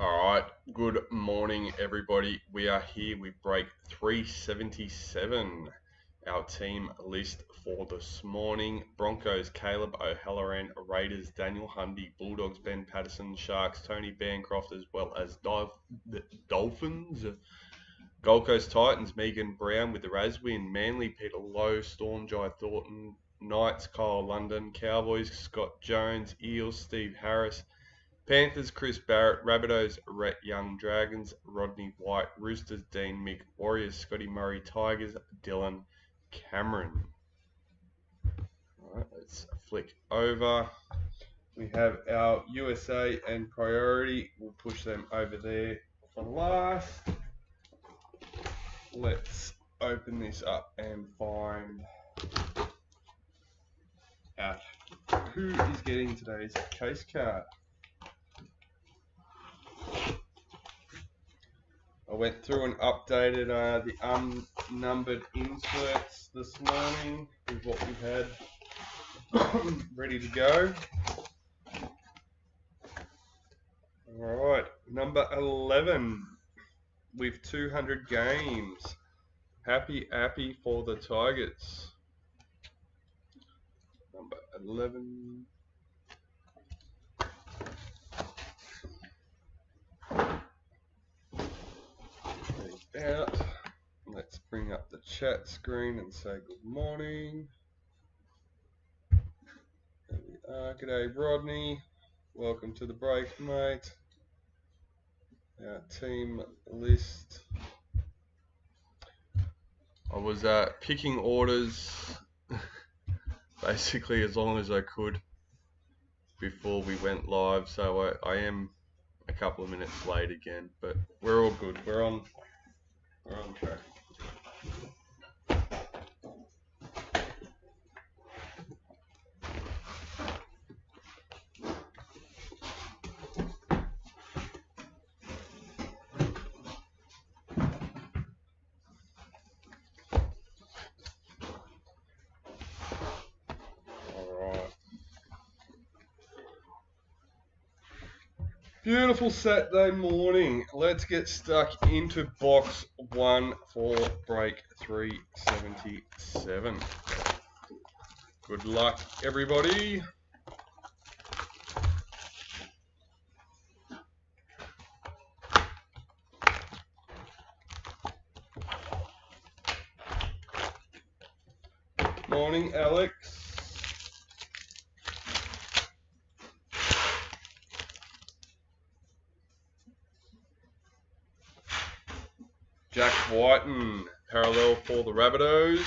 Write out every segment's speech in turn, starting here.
Alright, good morning everybody. We are here with break 377. Our team list for this morning: Broncos, Caleb O'Halloran; Raiders, Daniel Hundy; Bulldogs, Ben Patterson; Sharks, Tony Bancroft, as well as the Dolphins. Gold Coast Titans, Megan Brown with the Raswin; Manly, Peter Lowe; Storm, Jai Thornton; Knights, Kyle London; Cowboys, Scott Jones; Eels, Steve Harris; Panthers, Chris Barrett; Rabbitohs, Rhett Young; Dragons, Rodney White; Roosters, Dean Mich; Warriors, Scotty Murray; Tigers, Dylan Cameron. Alright, let's flick over. We have our USA and Priority. We'll push them over there for last. Let's open this up and find out who is getting today's case card. I went through and updated the unnumbered inserts this morning with what we had ready to go. Alright, number 11 with 200 games. Happy for the Tigers. Number 11. Out. Let's bring up the chat screen and say good morning. There we are. G'day Rodney. Welcome to the break, mate. Our team list. I was picking orders basically as long as I could before we went live, so I am a couple of minutes late again, but we're all good. We're on track. Beautiful Saturday morning. Let's get stuck into box 1 for break 377. Good luck, everybody. Morning, Alex. Jack Whiten, parallel for the Rabbitohs.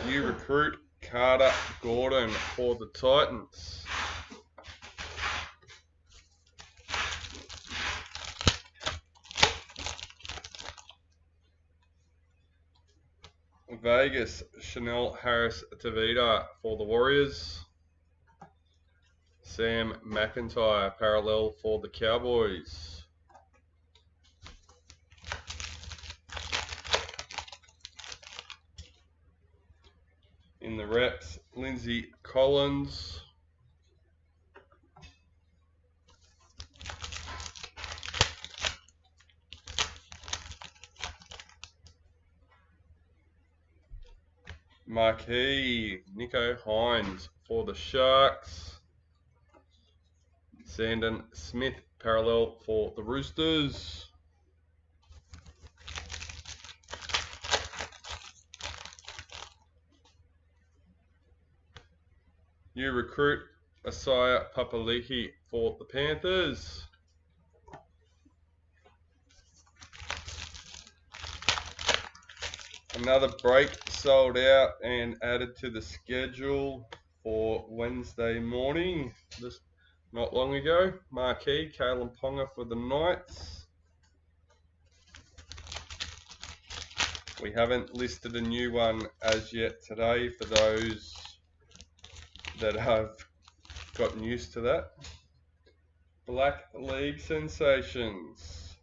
New recruit, Carter Gordon for the Titans. Vegas, Chanel Harris Tavita for the Warriors. Sam McIntyre, parallel for the Cowboys. In the reps, Lindsay Collins. Marquee, Nico Hines for the Sharks. Sandon Smith, parallel for the Roosters. New recruit, Asaya Papali'i for the Panthers. Another break sold out and added to the schedule for Wednesday morning, just not long ago. Marquee, Kalen Ponga for the Knights. We haven't listed a new one as yet today for those that have gotten used to that. Black League Sensations,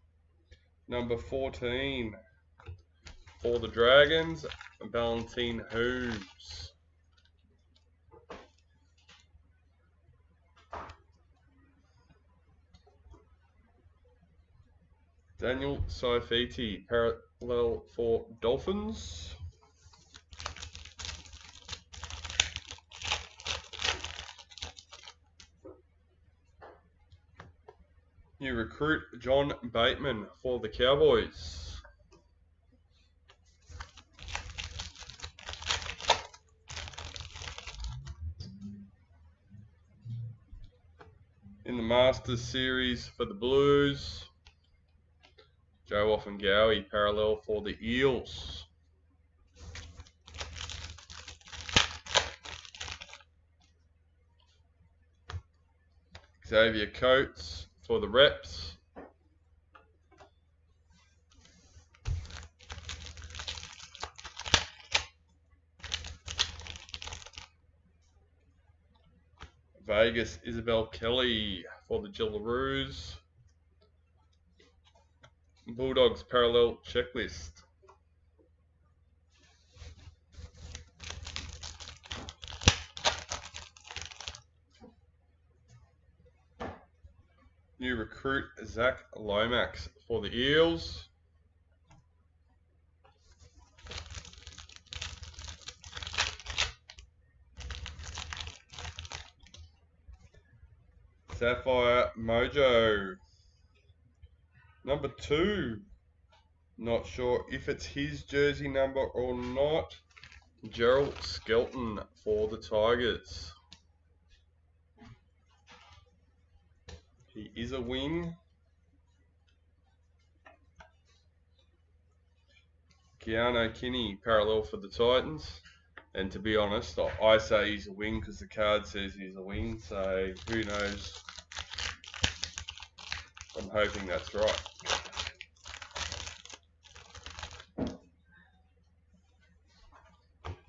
number 14. for the Dragons, Valentine Holmes. Daniel Saifiti, parallel for Dolphins. New recruit John Bateman for the Cowboys. In the Masters Series for the Blues, Joe Offengowie, parallel for the Eels. Xavier Coates for the Reps. Vegas Isabel Kelly for the Jillaroos. Bulldogs parallel checklist. New recruit Zach Lomax for the Eels. Sapphire Mojo. Number 2. Not sure if it's his jersey number or not. Gerald Skelton for the Tigers. He is a wing. Keanu Kinney, parallel for the Titans. And to be honest, I say he's a wing because the card says he's a wing. So who knows? I'm hoping that's right.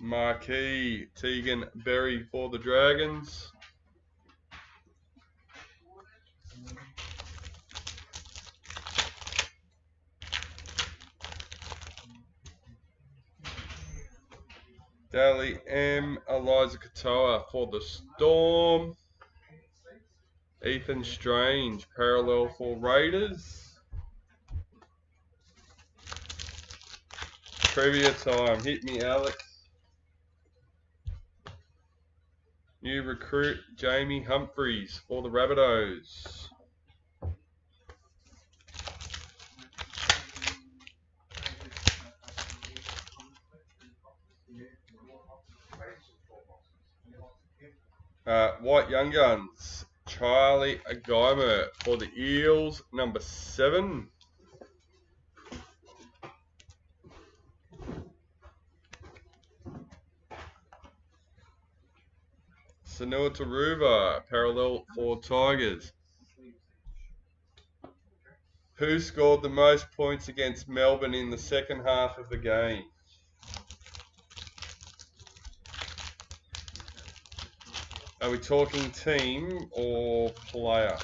Marquee Tegan Berry for the Dragons. Daly M. Eliza Katoa for the Storm. Ethan Strange, parallel for Raiders. Trivia time. Hit me, Alex. New recruit Jamie Humphries for the Rabbitohs. White Young Guns, Charlie Geimer for the Eels, number 7. Sanua Taruva, parallel for Tigers. Who scored the most points against Melbourne in the second half of the game? Are we talking team or player?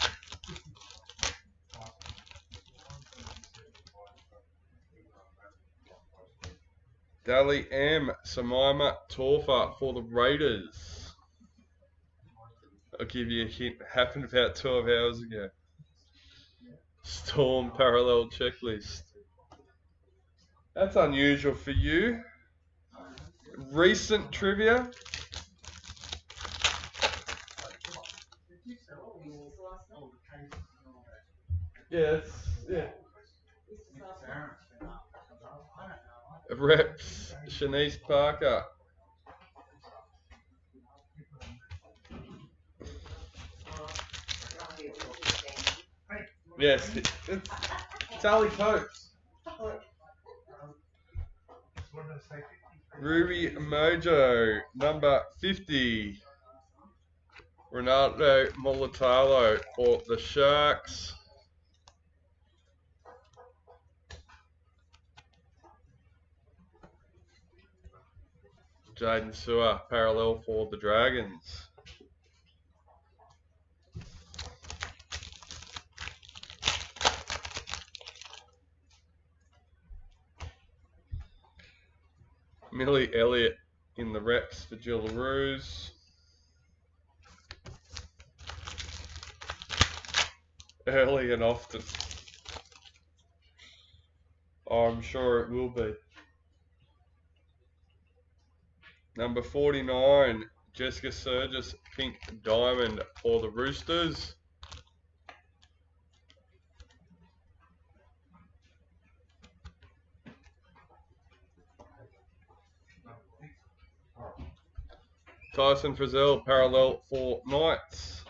Dally M. Samaima Torfa for the Raiders. I'll give you a hint. Happened about 12 hours ago. Storm parallel checklist. That's unusual for you. Recent trivia. Yes, yeah. Reps, Shanice Parker. Yes, it's Ali Coates. Ruby Mojo, number 50. Ronaldo Mulatalo for the Sharks. Jaden Sewer, parallel for the Dragons. Millie Elliott in the reps for Jillaroos. Early and often. I'm sure it will be. Number 49, Jessica Surgis, pink diamond for the Roosters. Tyson Frizzell, parallel for Knights.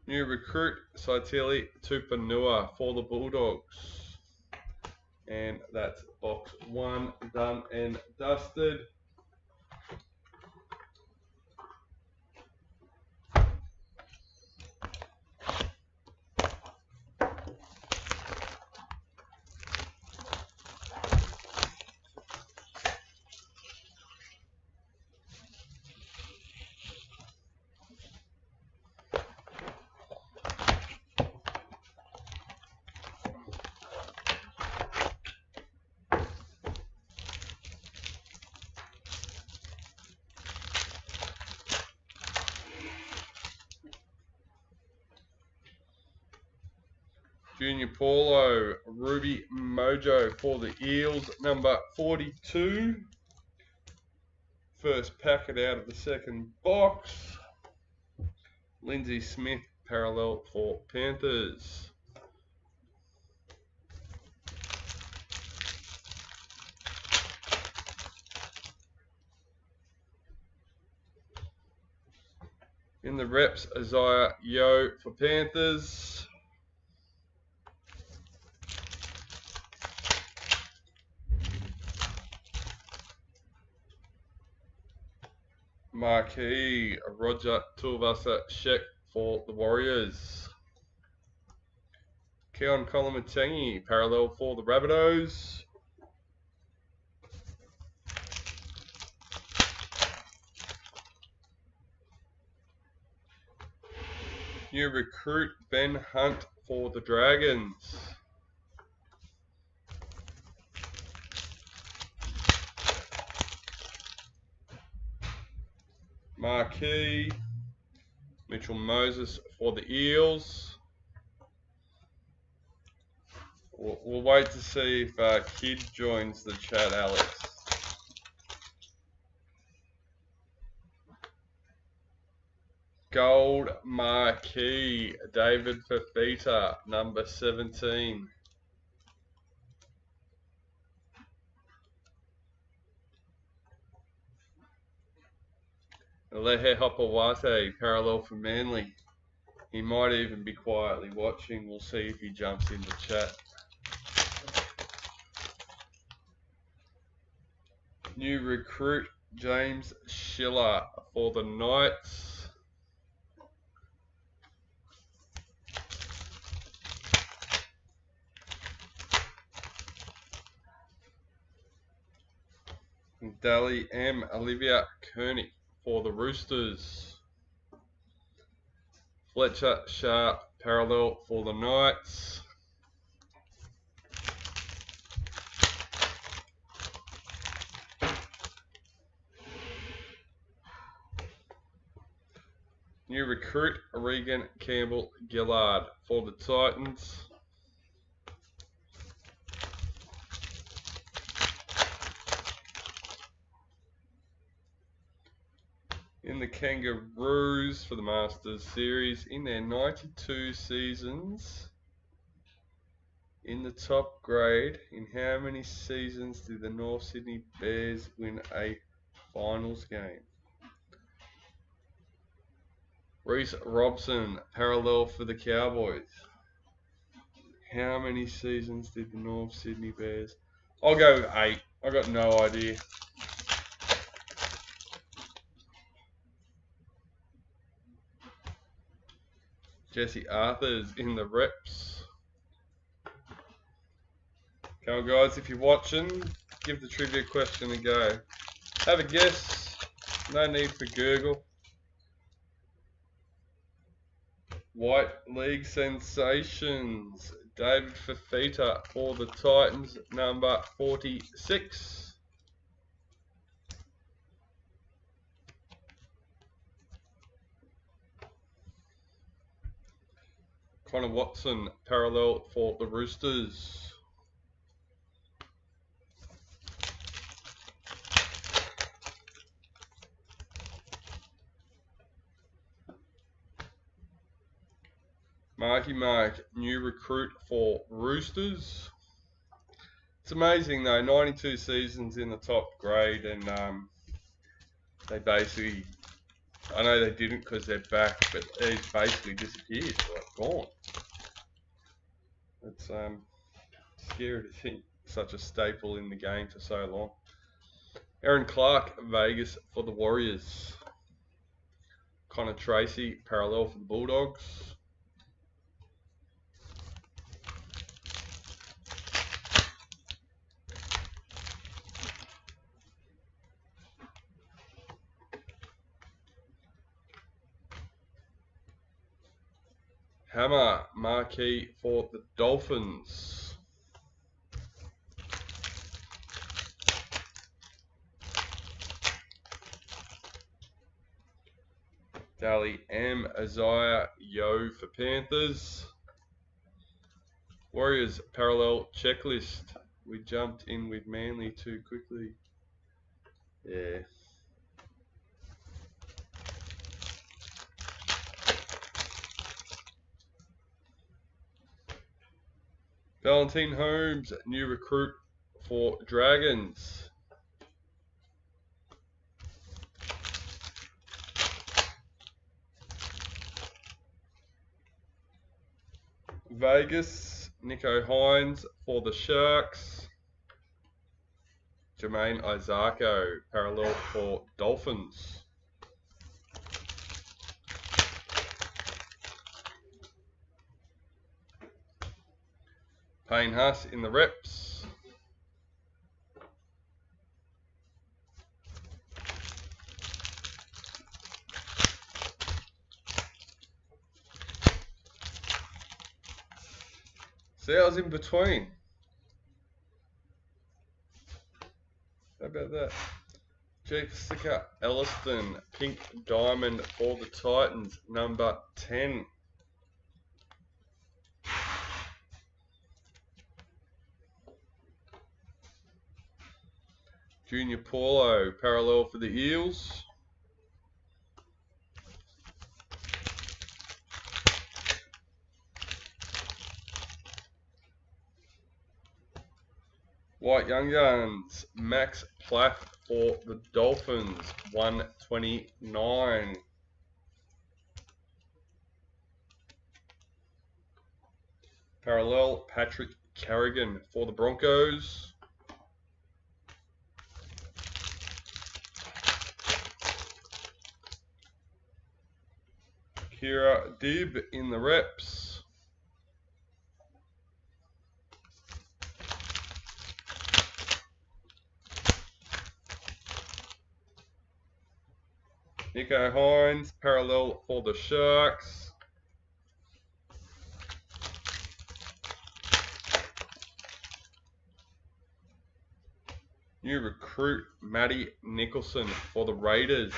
New recruit, Saitili Tupanua for the Bulldogs. And that's box 1 done and dusted. Junior Paulo, Ruby Mojo for the Eels, number 42. First packet out of the second box. Lindsay Smith, parallel for Panthers. In the reps, Isaiah Yeo for Panthers. Marquee, Roger Tuivasa Sheck for the Warriors. Keon Kolomatangi, parallel for the Rabbitohs. New recruit, Ben Hunt for the Dragons. Marquee, Mitchell Moses for the Eels. We'll wait to see if Kid joins the chat, Alex. Gold Marquee, David Fafita, number 17. Lehe Hopawate, parallel for Manly. He might even be quietly watching. We'll see if he jumps in the chat. New recruit, James Schiller for the Knights. Dally M. Olivia Koenig for the Roosters. Fletcher Sharp, parallel for the Knights. New recruit, Regan Campbell Gillard for the Titans. In the Kangaroos for the Masters Series, in their 92 seasons in the top grade, in how many seasons did the North Sydney Bears win a finals game? Reece Robson, parallel for the Cowboys. How many seasons did the North Sydney Bears? I'll go with 8. I got no idea. Jesse Arthur's in the reps. Come on, guys, if you're watching, give the trivia question a go. Have a guess. No need for Google. White League sensations. David Fafita for the Titans, number 46. Connor Watson, parallel for the Roosters. Marky Mark, new recruit for Roosters. It's amazing though, 92 seasons in the top grade, and they basically, I know they didn't because they're back, but he's basically disappeared, like gone. It's scary to think such a staple in the game for so long. Aaron Clark, Vegas for the Warriors. Connor Tracy, parallel for the Bulldogs. Hammer, marquee for the Dolphins. Dally M, Isaiah Yo for Panthers. Warriors, parallel checklist. We jumped in with Manly too quickly. Yeah. Valentine Holmes, new recruit for Dragons. Vegas, Nico Hines for the Sharks. Jermaine Isako, parallel for Dolphins. Payne Haas in the reps. Sales in between. How about that? Jessica Elliston, pink diamond for the Titans, number 10. Junior Paulo, parallel for the Eels. White Young Guns, Max Plath for the Dolphins, 129. Parallel, Patrick Carrigan for the Broncos. Kira Dib in the reps. Nico Hines, parallel for the Sharks. New recruit, Matty Nicholson for the Raiders.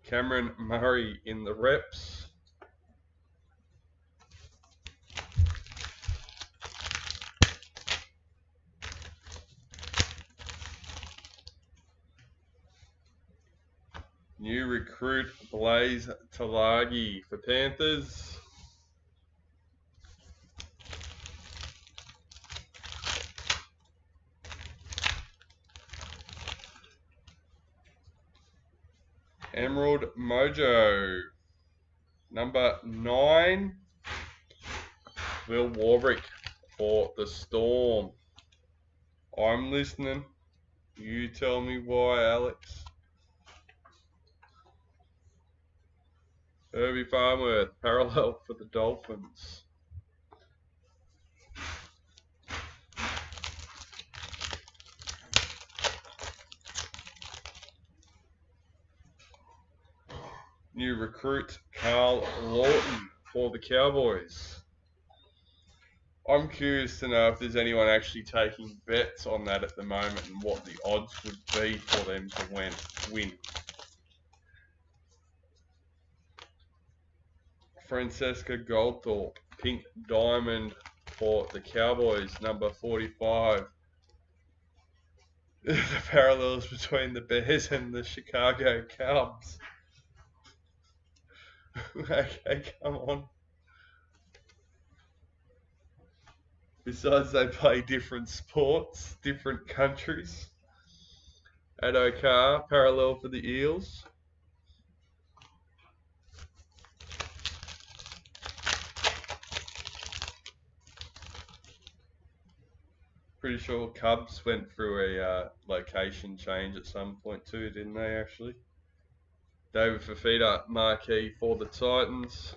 Cameron Murray in the reps. New recruit Blaze Talagi for Panthers. Emerald Mojo. Number 9, Will Warbrick for the Storm. I'm listening. You tell me why, Alex. Herbie Farmworth, parallel for the Dolphins. New recruit, Carl Lawton for the Cowboys. I'm curious to know if there's anyone actually taking bets on that at the moment and what the odds would be for them to win. Francesca Goldthorpe, pink diamond for the Cowboys, number 45. The parallels between the Bears and the Chicago Cubs. Okay, come on. Besides, they play different sports, different countries. Ado Carr, parallel for the Eels. Pretty sure Cubs went through a location change at some point too, didn't they, actually? David Fafita, marquee for the Titans.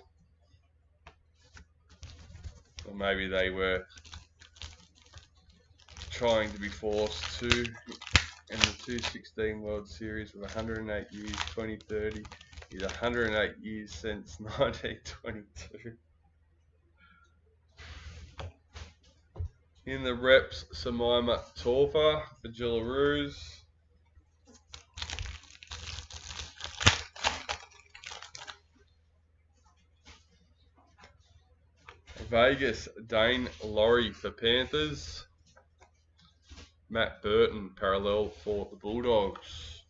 Or maybe they were trying to be forced to in the 2016 World Series with 108 years, 2030 is 108 years since 1922. In the reps, Samaima Torfa for Jillaroos. Vegas, Dane Laurie for Panthers. Matt Burton, parallel for the Bulldogs.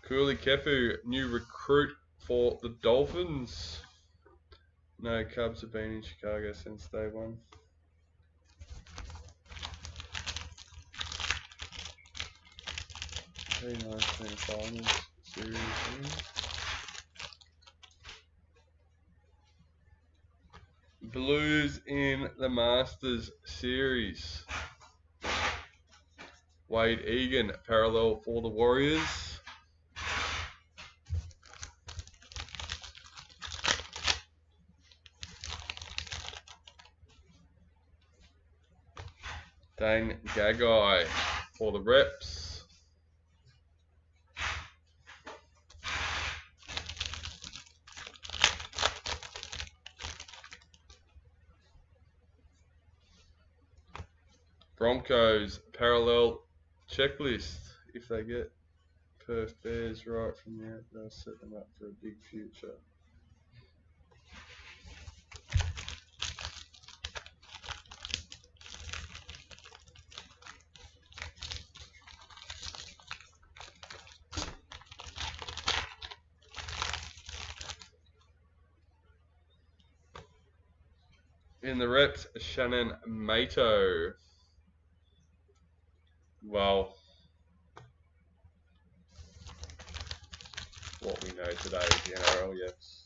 Cooley Kefu, new recruit for the Dolphins. No Cubs have been in Chicago since day one. Finals series. Blues in the Masters series. Wade Egan, parallel for the Warriors. Dane Gagai for the Reps. Broncos parallel checklist. If they get Perth Bears right from the out, they'll set them up for a big future. In the reps, Shannon Mato. Well, what we know today is the NRL, yes.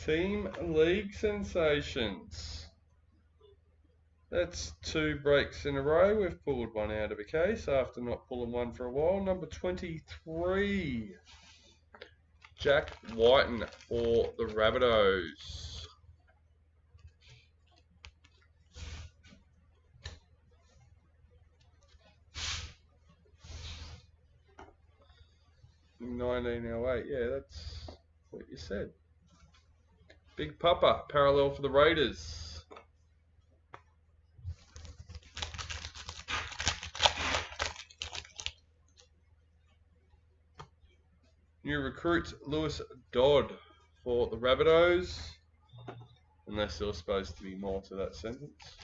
Team League sensations. That's 2 breaks in a row. We've pulled one out of a case after not pulling one for a while. Number 23. Jack Whiten for the Rabbitohs. In 1908, yeah, that's what you said. Big Papa, parallel for the Raiders. New recruit, Lewis Dodd for the Rabbitohs. Unless there was supposed to be more to that sentence.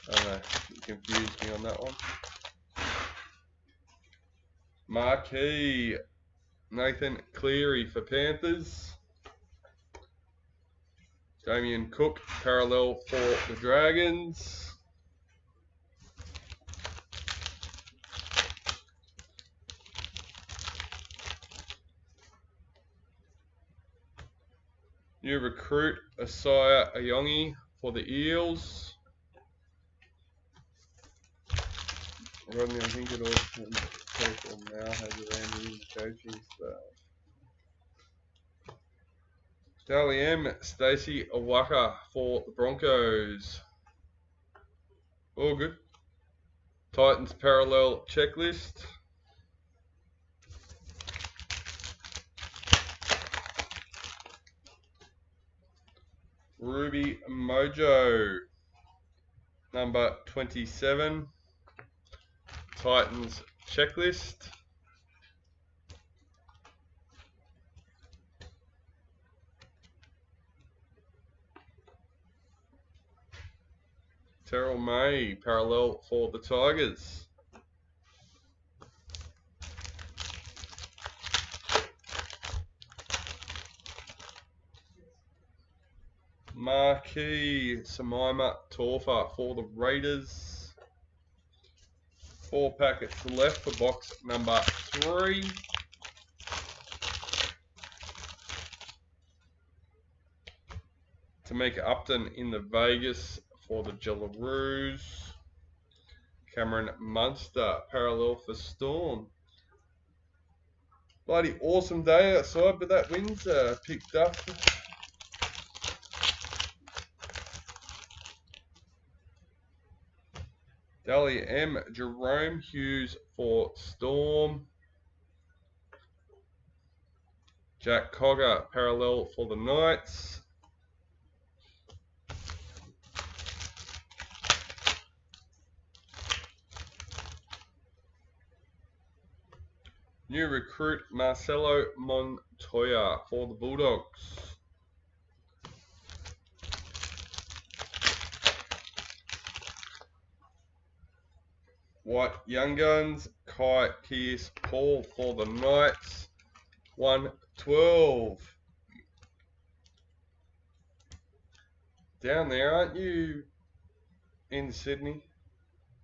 I don't know, you confused me on that one. Marquee, Nathan Cleary for Panthers. Damien Cook, parallel for the Dragons. New recruit, Asaya Ayongi for the Eels. Rodney, I think it all now has around the coaching staff. Dally M, Stacey Awaka for the Broncos. All good. Titans parallel checklist. Ruby Mojo, number 27. Titans checklist. Terrell May, parallel for the Tigers. Marquee Samaima Torfa for the Raiders. 4 packets left for box number 3. Tamika Upton in the Vegas for the Jillaroos. Cameron Munster, parallel for Storm. Bloody awesome day outside, but that wind's picked up. Dally M, Jerome Hughes for Storm. Jack Cogger, parallel for the Knights. New recruit, Marcelo Montoya for the Bulldogs. White Young Guns, Kai Pierce Paul for the Knights. 112. Down there, aren't you in Sydney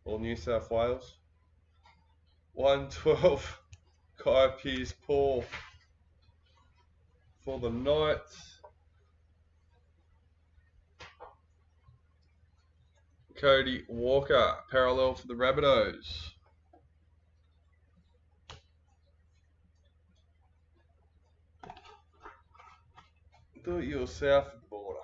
or New South Wales? 112. Kai Pierce Paul for the Knights. Cody Walker, parallel for the Rabbitohs. Thought you were south of the border.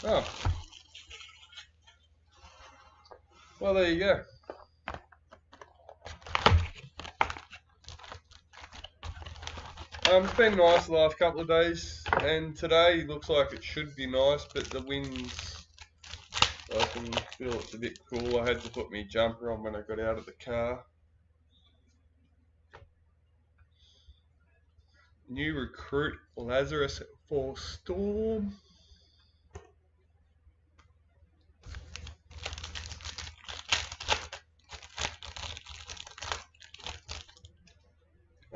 Oh. Well, there you go. It's been nice the last couple of days, and today looks like it should be nice, but the winds, I can feel it's a bit cool. I had to put my jumper on when I got out of the car. New recruit, Lazarus for Storm.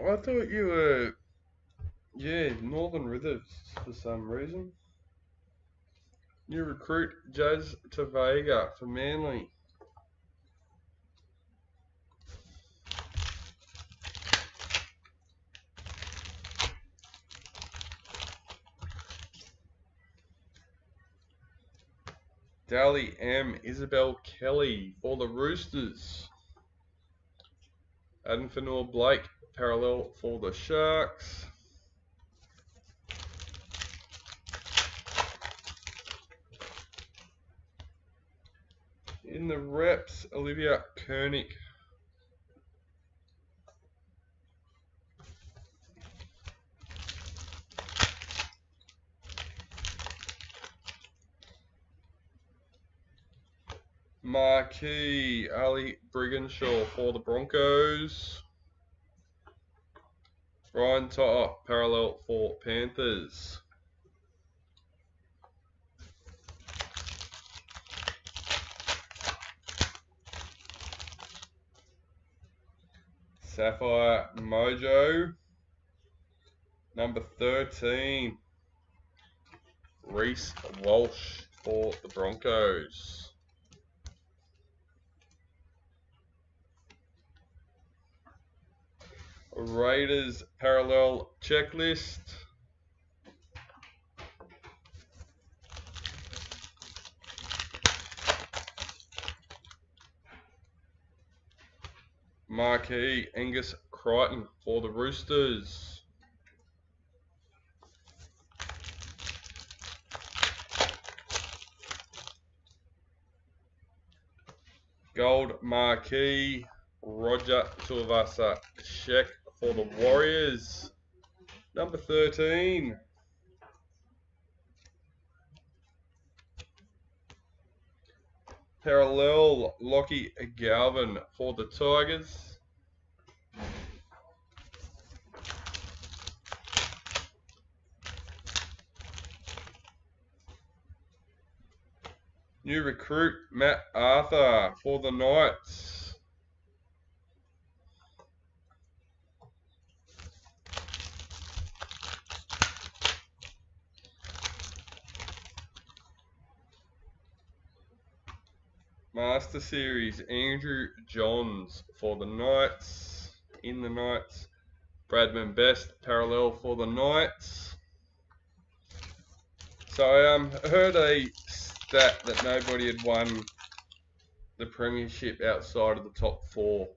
I thought you were, Northern Rivers for some reason. New recruit, Jazz Tavega for Manly. Dally M, Isabel Kelly for the Roosters. Adam Fanor Blake, parallel for the Sharks. In the reps, Olivia Koenig. Marquee Ali Briganshaw for the Broncos. Ryan Totter parallel for Panthers. Sapphire Mojo, number 13, Reece Walsh for the Broncos. Raiders parallel checklist. Marquee Angus Crichton for the Roosters. Gold Marquee Roger Tuivasa Sheck for the Warriors. Number 13. Parallel Lockie Galvin for the Tigers. New recruit Matt Arthur for the Knights. Master Series Andrew Johns for the Knights. In the Knights. Bradman Best parallel for the Knights. So I heard a stat that nobody had won the premiership outside of the top 4.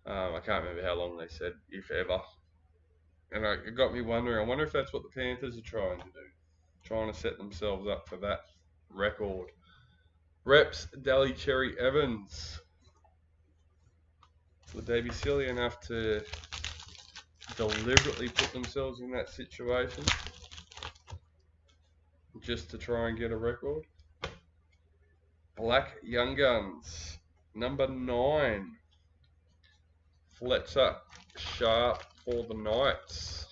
I can't remember how long they said, if ever. And it got me wondering, I wonder if that's what the Panthers are trying to do. Trying to set themselves up for that record. Reps Dally Cherry Evans. Would they be silly enough to deliberately put themselves in that situation just to try and get a record? Black Young Guns, number 9. Fletcher Sharp for the Knights.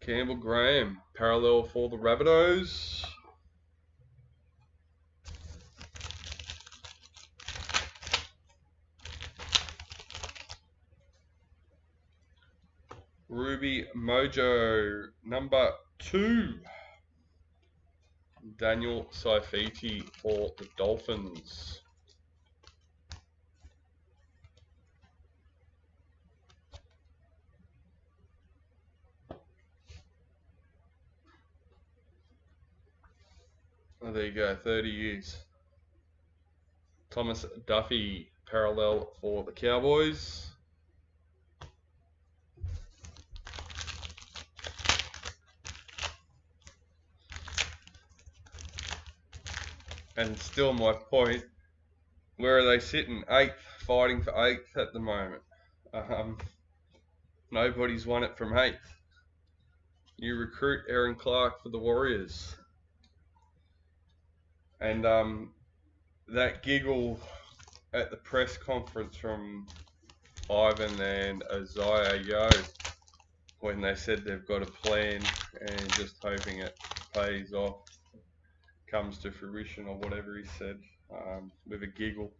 Campbell Graham, parallel for the Rabbitohs. Ruby Mojo, number 2. Daniel Saifiti for the Dolphins. Oh, there you go, 30 years. Thomas Duffy, parallel for the Cowboys. And still my point, where are they sitting? 8th, fighting for 8th at the moment. Nobody's won it from 8th. New recruit Aaron Clark for the Warriors. And that giggle at the press conference from Ivan and Isaiah Yo when they said they've got a plan and just hoping it pays off, comes to fruition or whatever he said, with a giggle.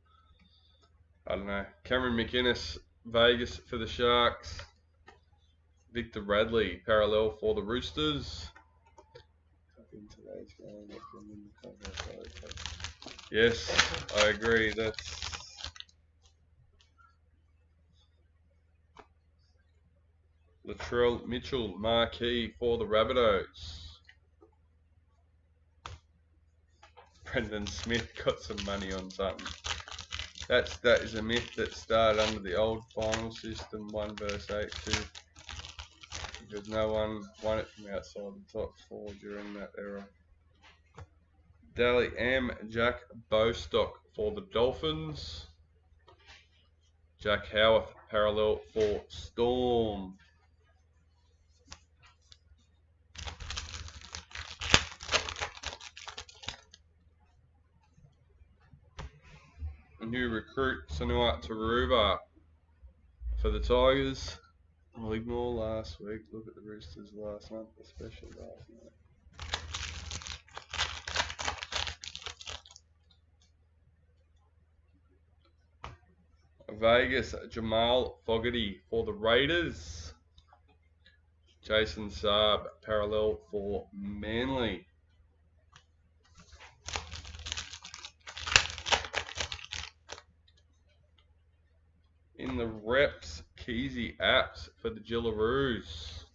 I don't know. Cameron McInnes, Vegas for the Sharks. Victor Radley, parallel for the Roosters. Yes, I agree. That's Latrell Mitchell, marquee for the Rabbitohs. Brendan Smith got some money on something. That is a myth that started under the old final system, 1 versus 8 too. Because no one won it from outside the top 4 during that era. Dally M. Jack Bostock for the Dolphins. Jack Howarth, parallel for Storm. A new recruit, Sanua Taruba for the Tigers. I'll ignore last week. Look at the Roosters last month, especially last night. Vegas, Jamal Fogarty for the Raiders. Jason Saab, parallel for Manly. In the reps, Keezy Apps for the Gillaroos.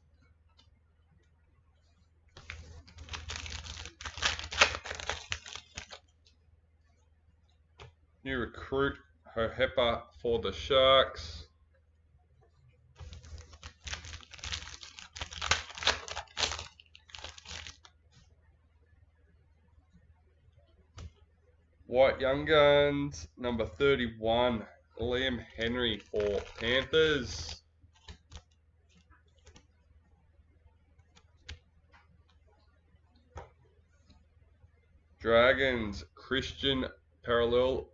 New recruit, Hohepa for the Sharks. White Young Guns, number 31, Liam Henry for Panthers. Dragons, Christian parallel.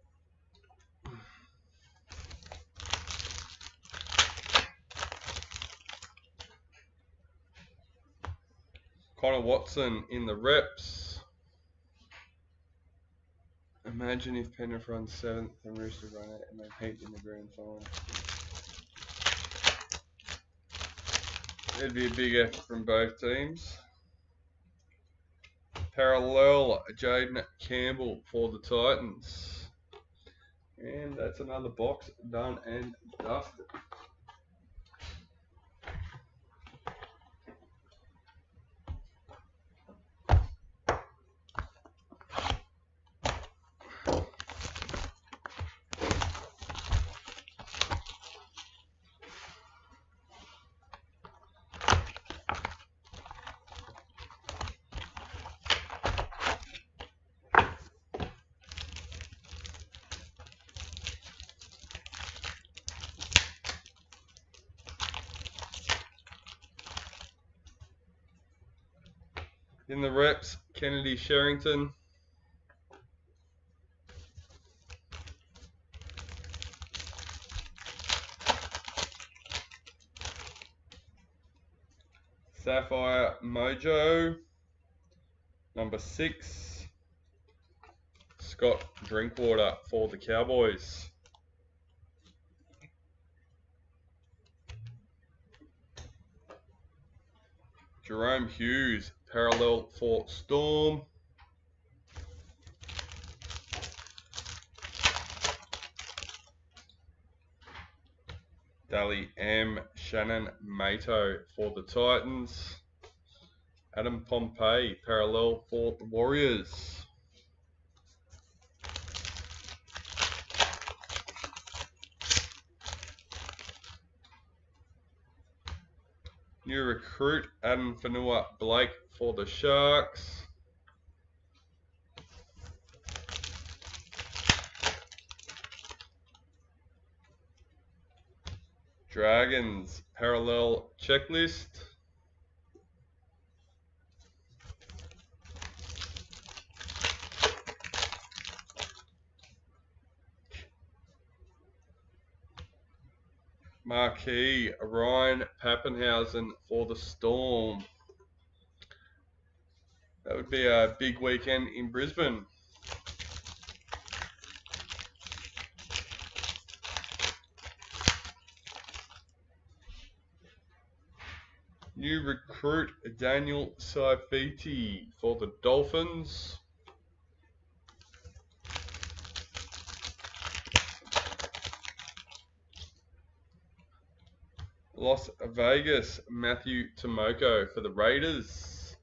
Connor Watson in the reps. Imagine if Penrith runs 7th and Roosters run it and they peaked in the grand final. It'd be a big effort from both teams. Parallel, Jaden Campbell for the Titans. And that's another box done and dusted. In the reps, Kennedy Sherrington. Sapphire Mojo, number 6. Scott Drinkwater for the Cowboys. Jerome Hughes, parallel for Storm. Dally M. Shannon Mato for the Titans. Adam Pompey, parallel for the Warriors. New recruit, Adam Fanua Blake for the Sharks. Dragons, parallel checklist. Marquee, Ryan Pappenhausen for the Storm. That would be a big weekend in Brisbane. New recruit, Daniel Saifiti for the Dolphins. Las Vegas, Matthew Tomoko for the Raiders.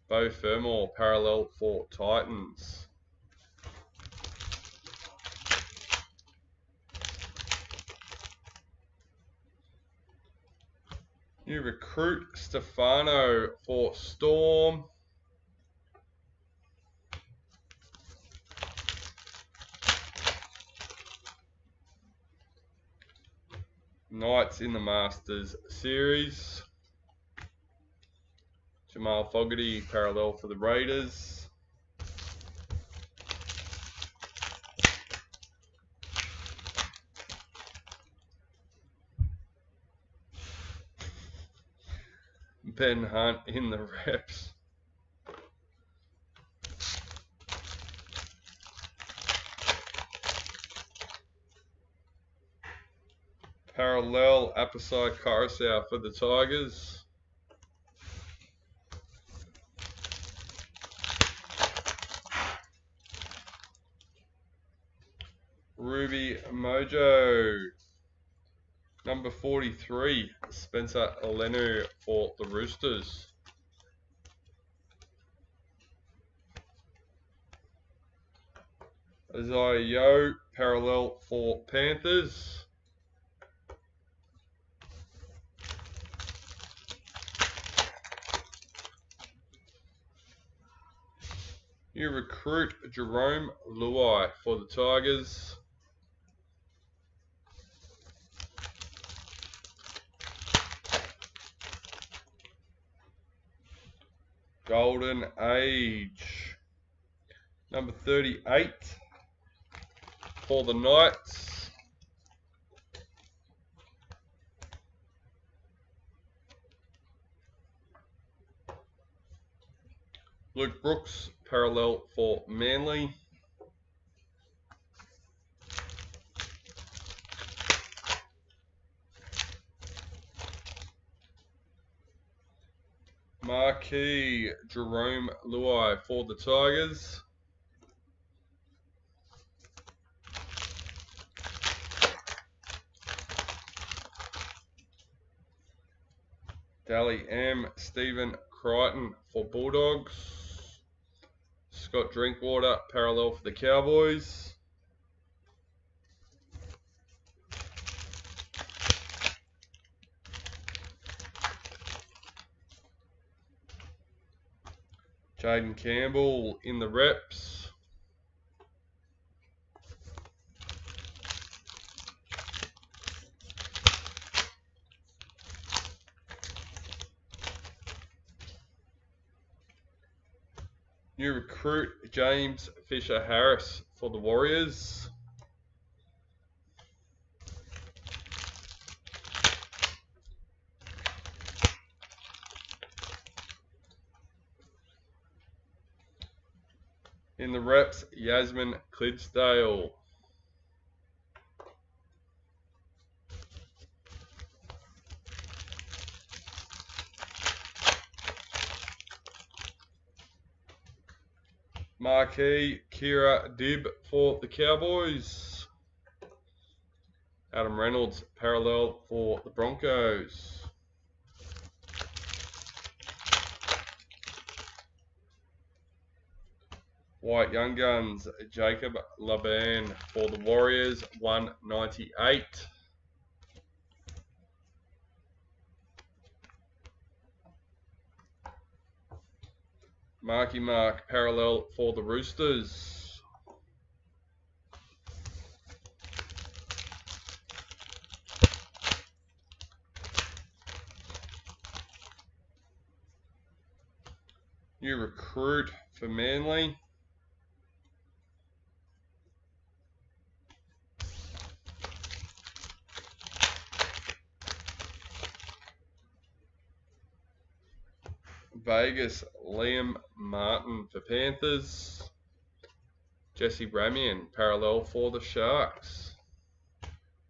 Bo Fermor, parallel for Titans. New recruit, Stefano for Storm. Knights in the Masters Series. Jamal Fogarty, parallel for the Raiders. Ben Hunt in the reps. Parallel Apposite Carousel for the Tigers. Ruby Mojo. Number 43, Spencer Lenu for the Roosters. Isaiah Yeo, parallel for Panthers. New recruit Jerome Lowe for the Tigers. Golden Age. Number 38 for the Knights. Luke Brooks, parallel for Manly. Marquee Jerome Luai for the Tigers. Dally M Stephen Crichton for Bulldogs. Scott Drinkwater, parallel for the Cowboys. Jaden Campbell in the reps. New recruit James Fisher-Harris for the Warriors. In the reps, Yasmin Clydesdale. Marquee Kira Dibb for the Cowboys. Adam Reynolds, parallel for the Broncos. White Young Guns, Jacob Laban for the Warriors, 198. Marky Mark, parallel for the Roosters. New recruit for Manly. Vegas, Liam Martin for Panthers. Jesse Ramian, parallel for the Sharks.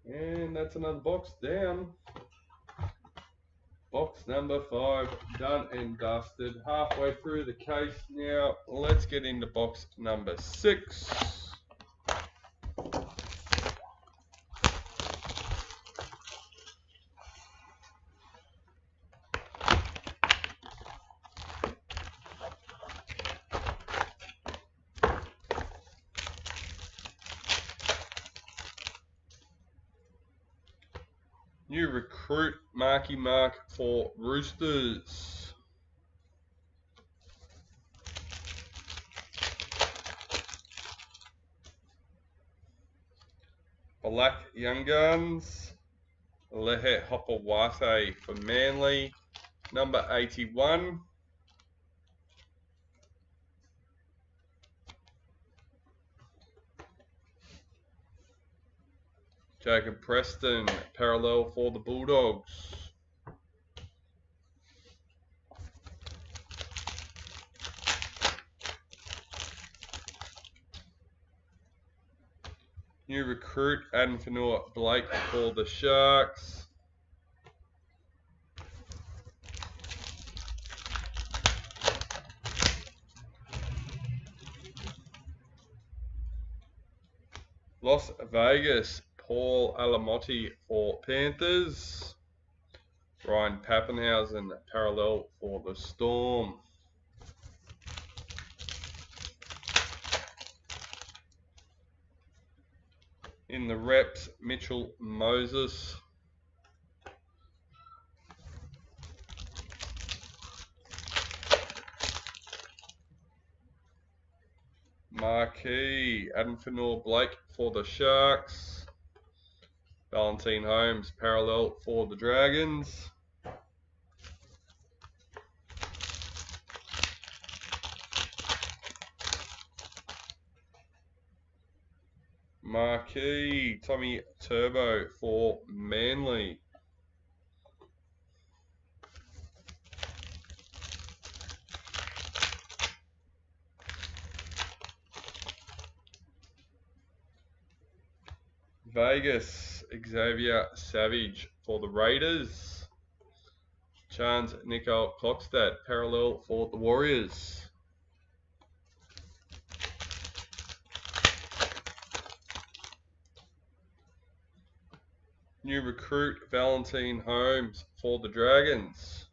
And that's another box down. Box number 5 done and dusted. Halfway through the case now. Let's get into box number 6. New recruit Marky Mark for Roosters. Black Young Guns. Lehe Hopawate for Manly. Number 81. Jacob Preston, parallel for the Bulldogs. New recruit, Adam Blake for the Sharks. Las Vegas, Paul Alamotti for Panthers. Ryan Pappenhausen, parallel for the Storm. In the reps, Mitchell Moses. Marquee, Adam Blake for the Sharks. Valentine Holmes, parallel for the Dragons. Marquee, Tommy Turbo for Manly. Vegas, Xavier Savage for the Raiders. Chance Nicole Klokstad, parallel for the Warriors. New recruit, Valentine Holmes for the Dragons.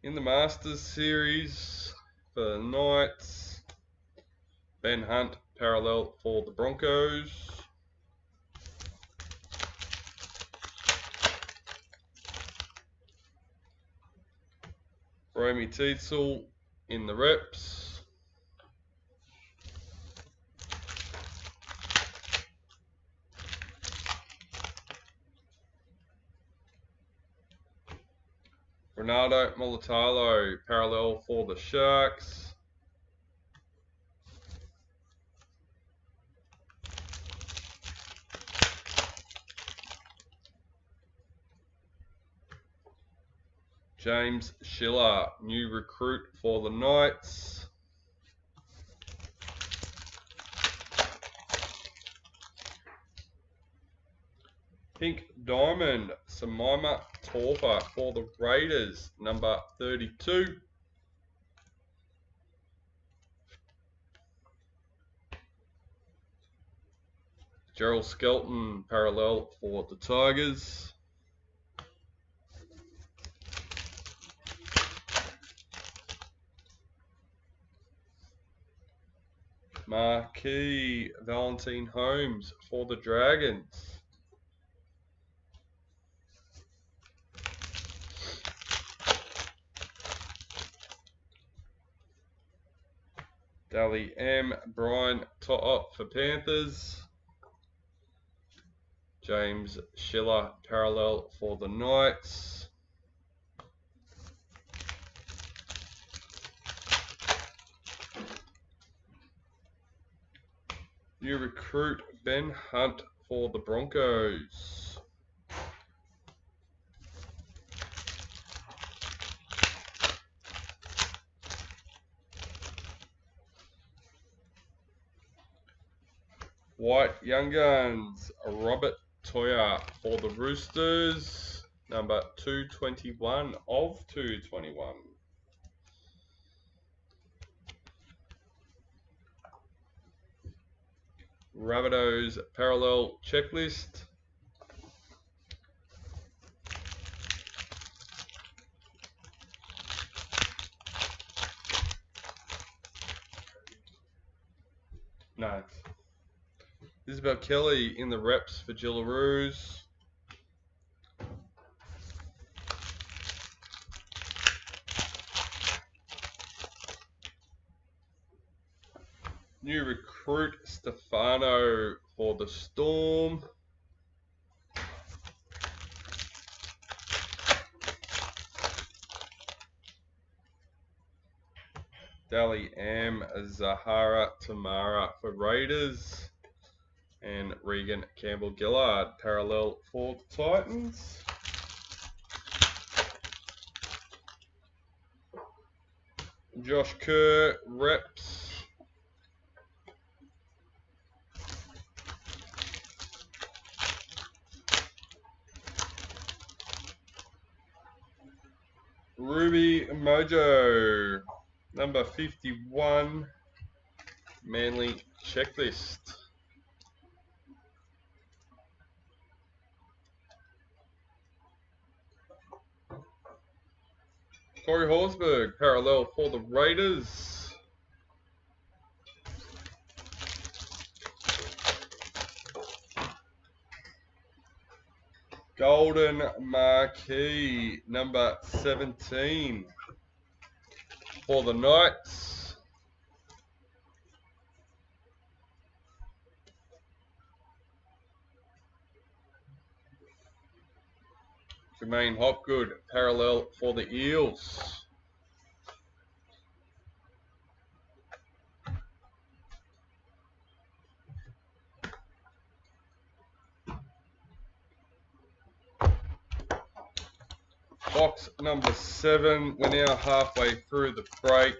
In the Masters Series for the Knights, Ben Hunt, parallel for the Broncos. Romy Teetsel in the reps. Ronaldo Mulatalo, parallel for the Sharks. James Schiller, new recruit for the Knights. Pink Diamond, Samima Torfa for the Raiders, number 32. Gerald Skelton, parallel for the Tigers. Marquee, Valentine Holmes for the Dragons. Dally M, Brian To'o for Panthers. James Schiller, parallel for the Knights. New recruit, Ben Hunt for the Broncos. White Young Guns, Robert Toya for the Roosters, number 221 of 221. Rabbitohs parallel checklist. No. Isabel Kelly in the reps for Gillaroos. New recruit Stefano for the Storm. Dally M, Zahara Tamara for Raiders. And Regan Campbell-Gillard, parallel for the Titans. Josh Kerr, reps. Ruby Mojo, number 51, Manly checklist. Corey Horsburgh, parallel for the Raiders. Golden Marquee, number 17 for the Knights. Jermaine Hopgood, parallel for the Eels. Box number 7. We're now halfway through the break.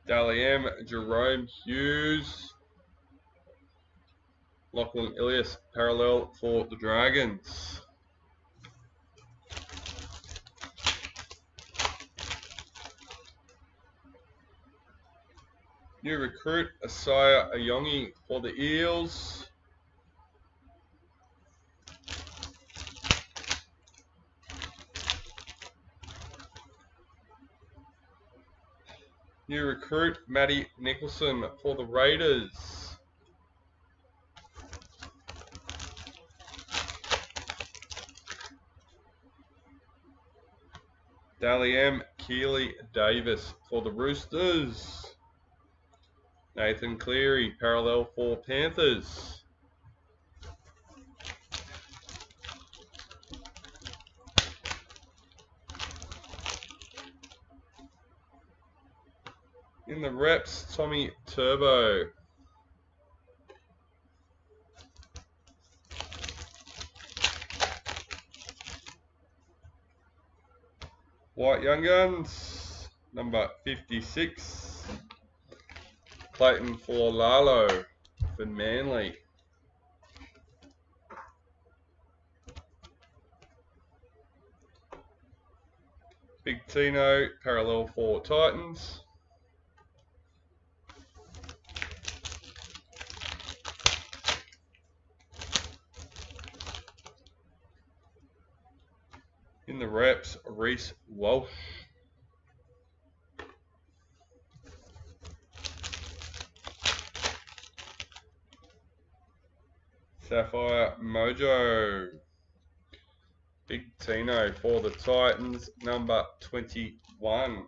Dally M, Jerome Hughes. Lachlan Ilias, parallel for the Dragons. New recruit, Asaya Ayongi for the Eels. New recruit, Matty Nicholson for the Raiders. Dally M, Keely Davis for the Roosters. Nathan Cleary, parallel for Panthers. In the reps, Tommy Turbo. White Young Guns, number 56. Clayton Lalo for Manly. Big Tino, parallel for Titans. In the reps, Reece Walsh. Sapphire Mojo. Big Tino for the Titans, number 21.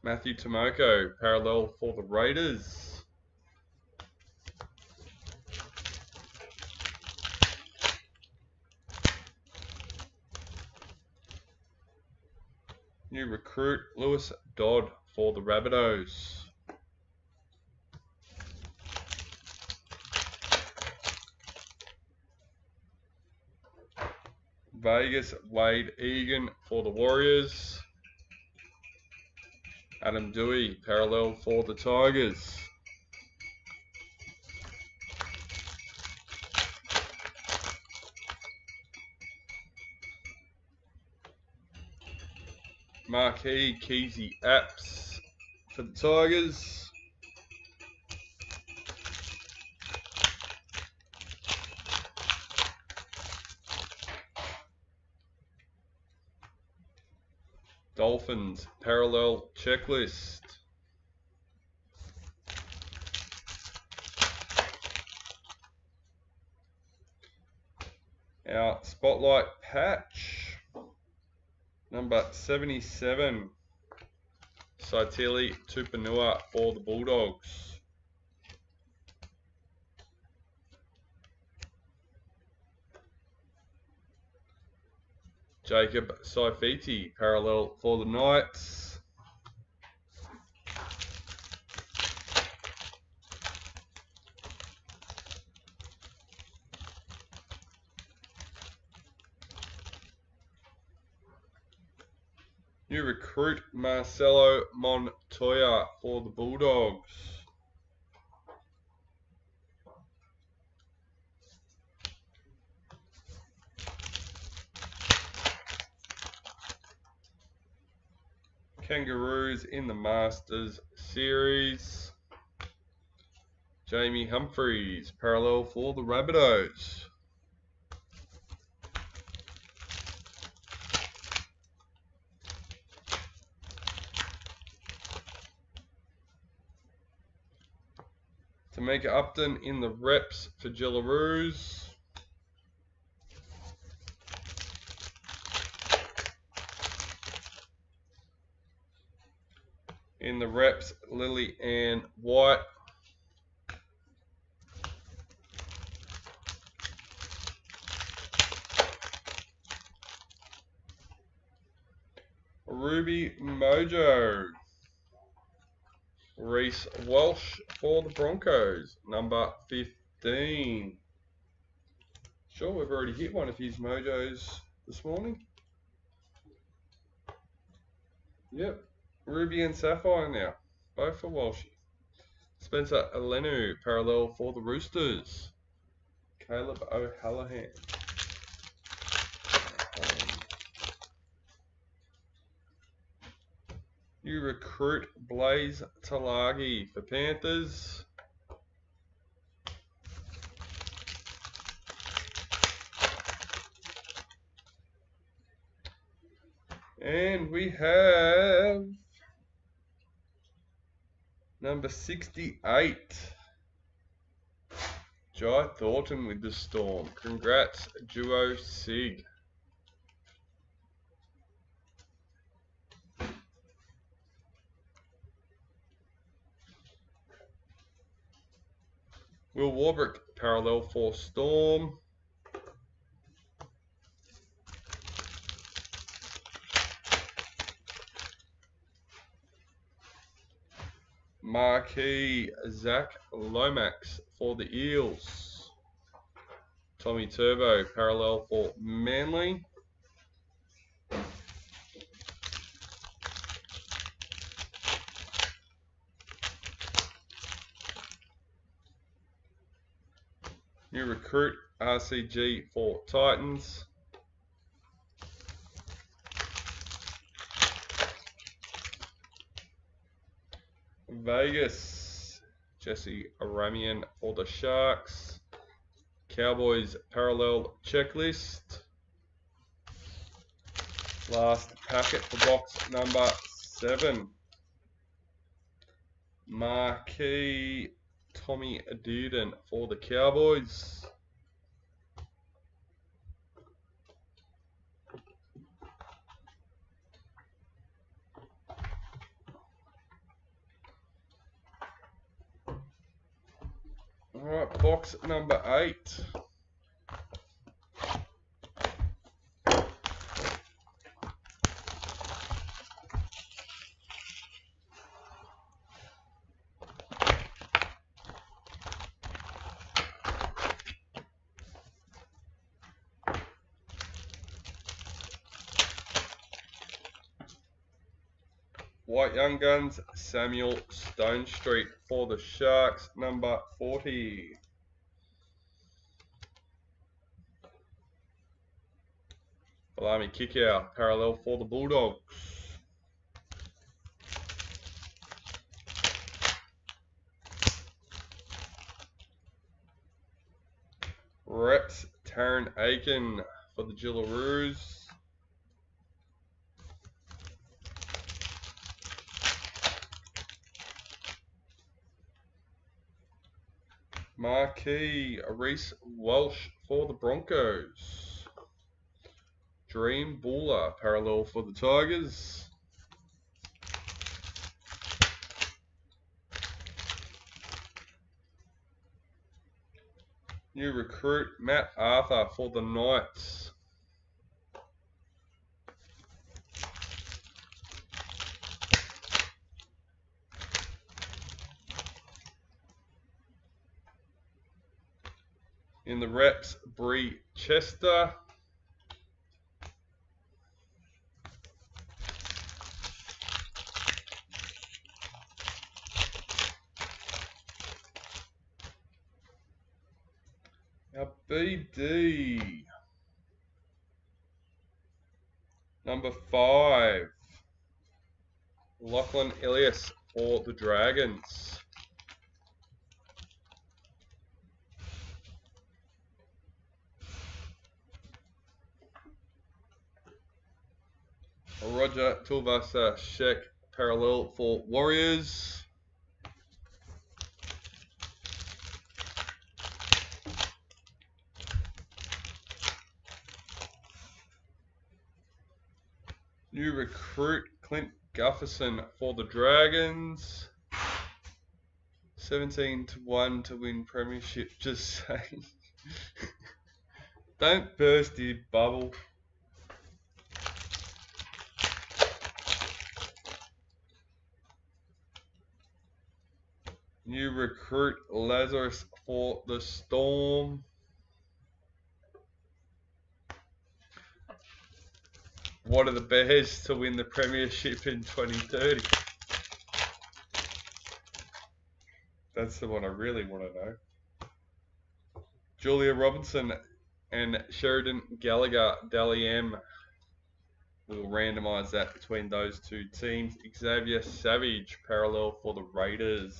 Matthew Tomoko, parallel for the Raiders. New recruit, Lewis Dodd for the Rabbitohs. Vegas, Wade Egan for the Warriors. Adam Dewey, parallel for the Tigers. Marquee Keezy Apps for the Tigers. Dolphins, parallel checklist. Our spotlight patch, number 77, Saitili Tupanua for the Bulldogs. Jacob Saifiti, parallel for the Knights. New recruit Marcelo Montoya for the Bulldogs. Kangaroos in the Masters Series. Jamie Humphries, parallel for the Rabbitohs. Tamika Upton in the reps for Jillaroos. In the reps, Lily Ann White. Ruby Mojo. Reese Walsh for the Broncos, number 15. Sure, we've already hit one of his mojos this morning. Yep, Ruby and Sapphire now, both for Walshy. Spencer Alenu, parallel for the Roosters. Caleb O'Hallahan. You recruit Blaze Talagi for Panthers. And we have number 68. Jai Thornton with the Storm. Congrats, Duo Sig. Will Warbrick, parallel for Storm. Marquee Zach Lomax for the Eels. Tommy Turbo, parallel for Manly. New recruit RCG for Titans. Vegas, Jesse Aramian for the Sharks. Cowboys parallel checklist. Last packet for box number 7. Marquee Tommy Dearden for the Cowboys. Alright, box number 8. White Young Guns, Samuel Stone Street for the Sharks, number 40. Bellamy Kickout, parallel for the Bulldogs. Reps, Taryn Aiken for the Jillaroos. Marquee Reese Walsh for the Broncos. Dream Buller, parallel for the Tigers. New recruit Matt Arthur for the Knights. In the reps, Bree Chester. Our BD. Number 5. Lachlan Elias for the Dragons. Roger Tulvasa Sheck parallel for Warriors. New recruit Clint Gufferson for the Dragons. 17-1 to win premiership. Just saying. Don't burst your bubble. New recruit Lazarus for the Storm. What are the Bears to win the premiership in 2030? That's the one I really want to know. Julia Robinson and Sheridan Gallagher, Dally M. We'll randomise that between those two teams. Xavier Savage, parallel for the Raiders.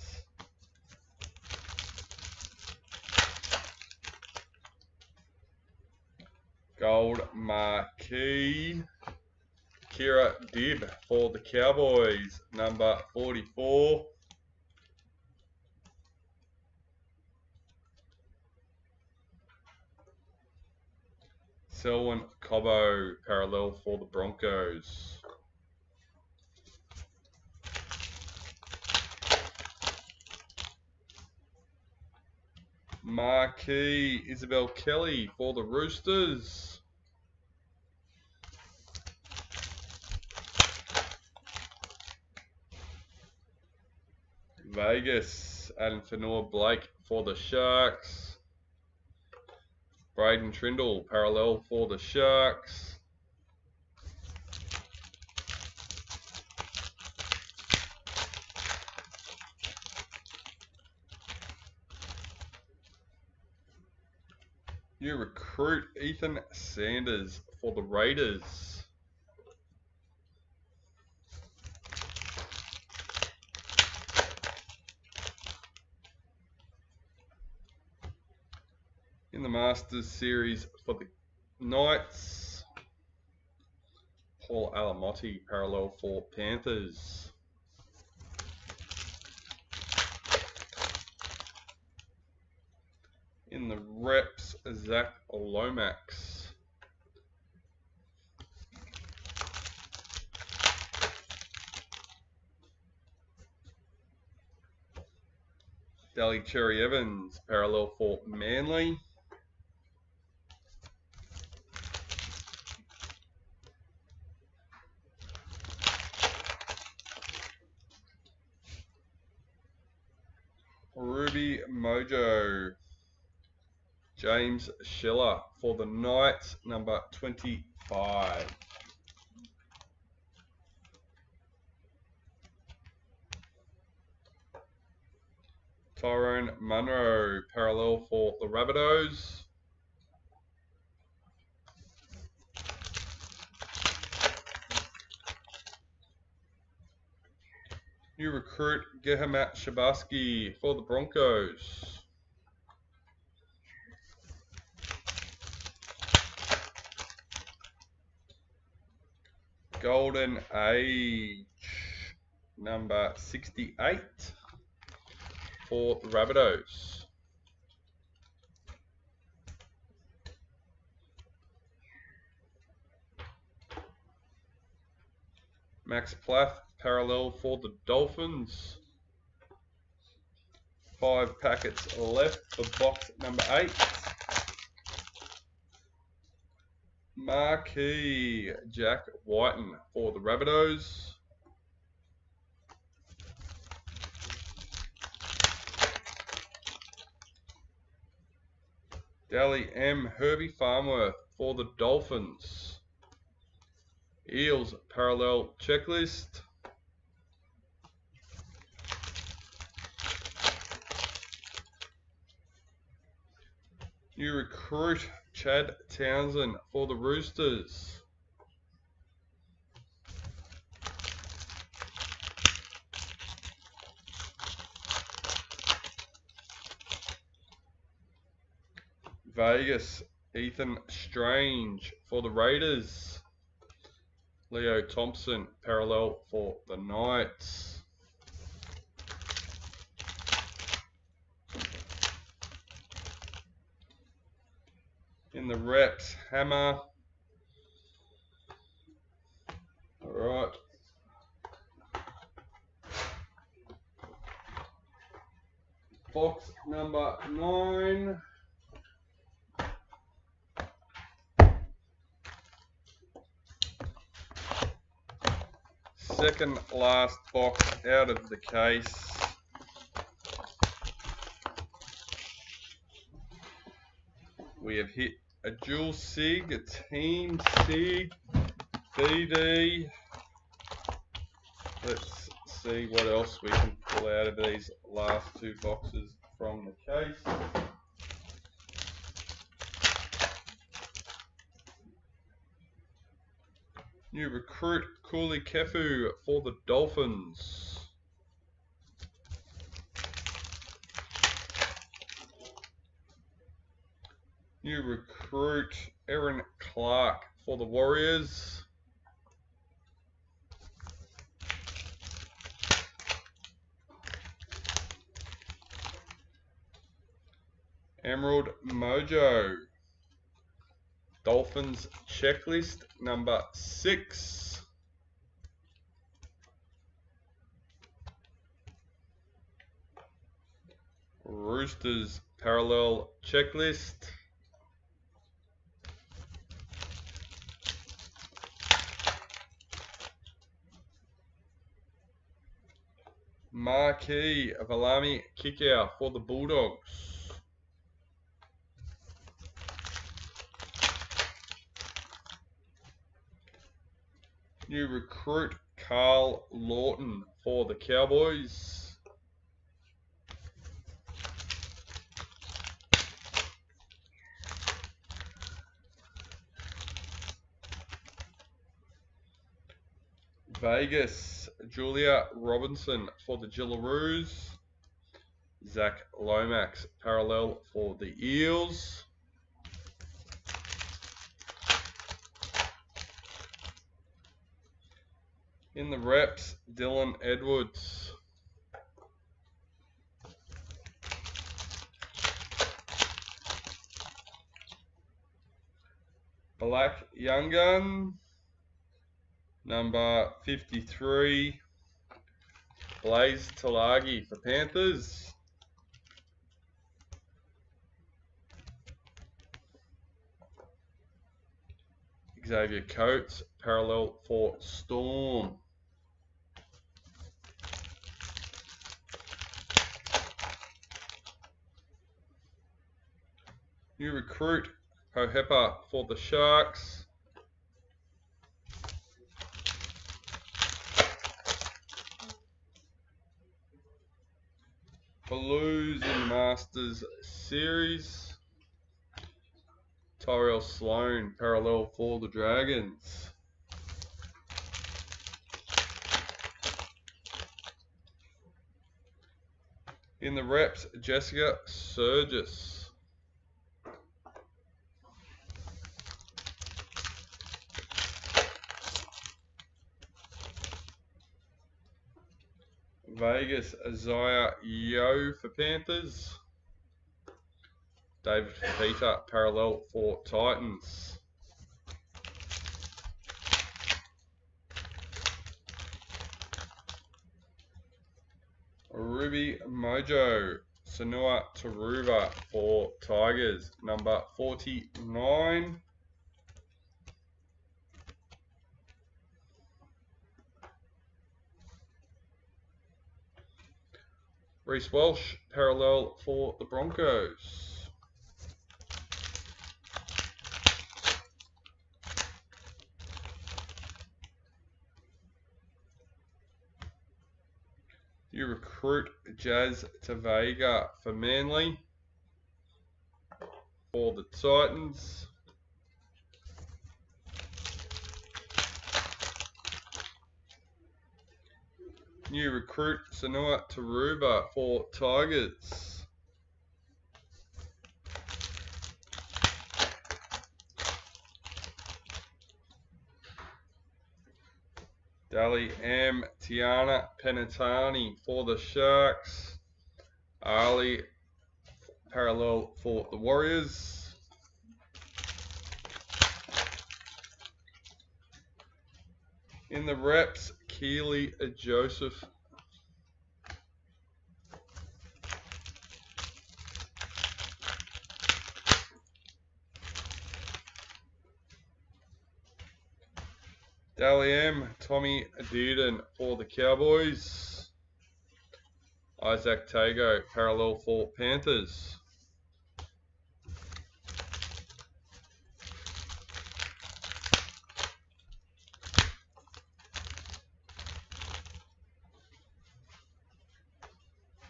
Gold marquee. Kira Dibb for the Cowboys, number 44. Selwyn Cobbo, parallel for the Broncos. Marquee Isabel Kelly for the Roosters. Vegas, Adam Fanua-Blake for the Sharks. Braden Trindle, parallel for the Sharks. New recruit Ethan Sanders for the Raiders. In the Masters Series for the Knights, Paul Alamotti, parallel for Panthers. In the reps, Zach Lomax. Daly Cherry Evans, parallel for Manly. Ruby Mojo, James Schiller for the Knights, number 25. Tyrone Munro, parallel for the Rabbitohs. New recruit Gehamat Shabaski for the Broncos. Golden Age, number 68 for the Rabbitohs. Max Plath, parallel for the Dolphins. 5 packets left for box number 8. Marquee Jack Whiten for the Rabbitohs. Dally M. Herbie Farmworth for the Dolphins. Eels parallel checklist. New recruit Chad Townsend for the Roosters. Vegas Ethan Strange for the Raiders. Leo Thompson parallel for the Knights. In the reps, Hammer. Alright. Box number 9. Second last box out of the case. We have hit a dual SIG, a team SIG, BD. Let's see what else we can pull out of these last 2 boxes from the case. New recruit Cooley Kefu for the Dolphins. New recruit Aaron Clark for the Warriors. Emerald Mojo. Dolphins checklist number 6. Roosters parallel checklist. Marquee Valami Kickout for the Bulldogs. New recruit Carl Lawton for the Cowboys. Vegas Julia Robinson for the Gillaroos. Zach Lomax parallel for the Eels. In the reps, Dylan Edwards. Black Young Gun, number 53, Blaze Talagi for Panthers. Xavier Coates, parallel for Storm. New recruit Hohepa for the Sharks. Blues and Masters Series. Tyrell Sloan parallel for the Dragons. In the reps, Jessica Surgis. Vegas, Isaiah Yeo for Panthers. David Peter, parallel for Titans. Ruby Mojo, Sanua Taruva for Tigers, number 49. Reece Walsh, parallel for the Broncos. recruit Jazz Tavega for Manly. For the Titans. New recruit Sanua Taruba for Tigers. Dali M. Tiana Penatani for the Sharks. Ali parallel for the Warriors. In the reps, Keely Joseph. Dally M, Tommy Dearden for the Cowboys. Isaac Tago, parallel for Panthers.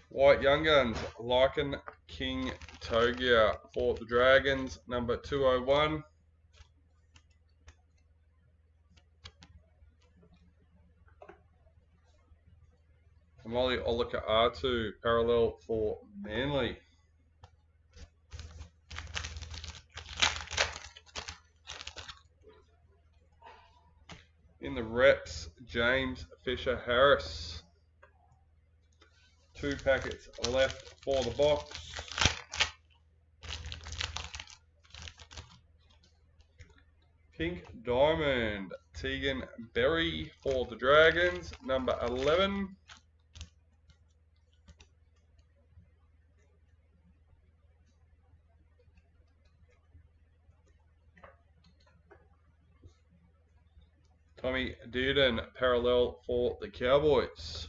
White Young Guns, Lycan King Togia for the Dragons, number 201. Amali Olika R2, parallel for Manly. In the reps, James Fisher Harris. 2 packets left for the box. Pink Diamond, Tegan Berry for the Dragons, number 11. Tommy Dearden, parallel for the Cowboys.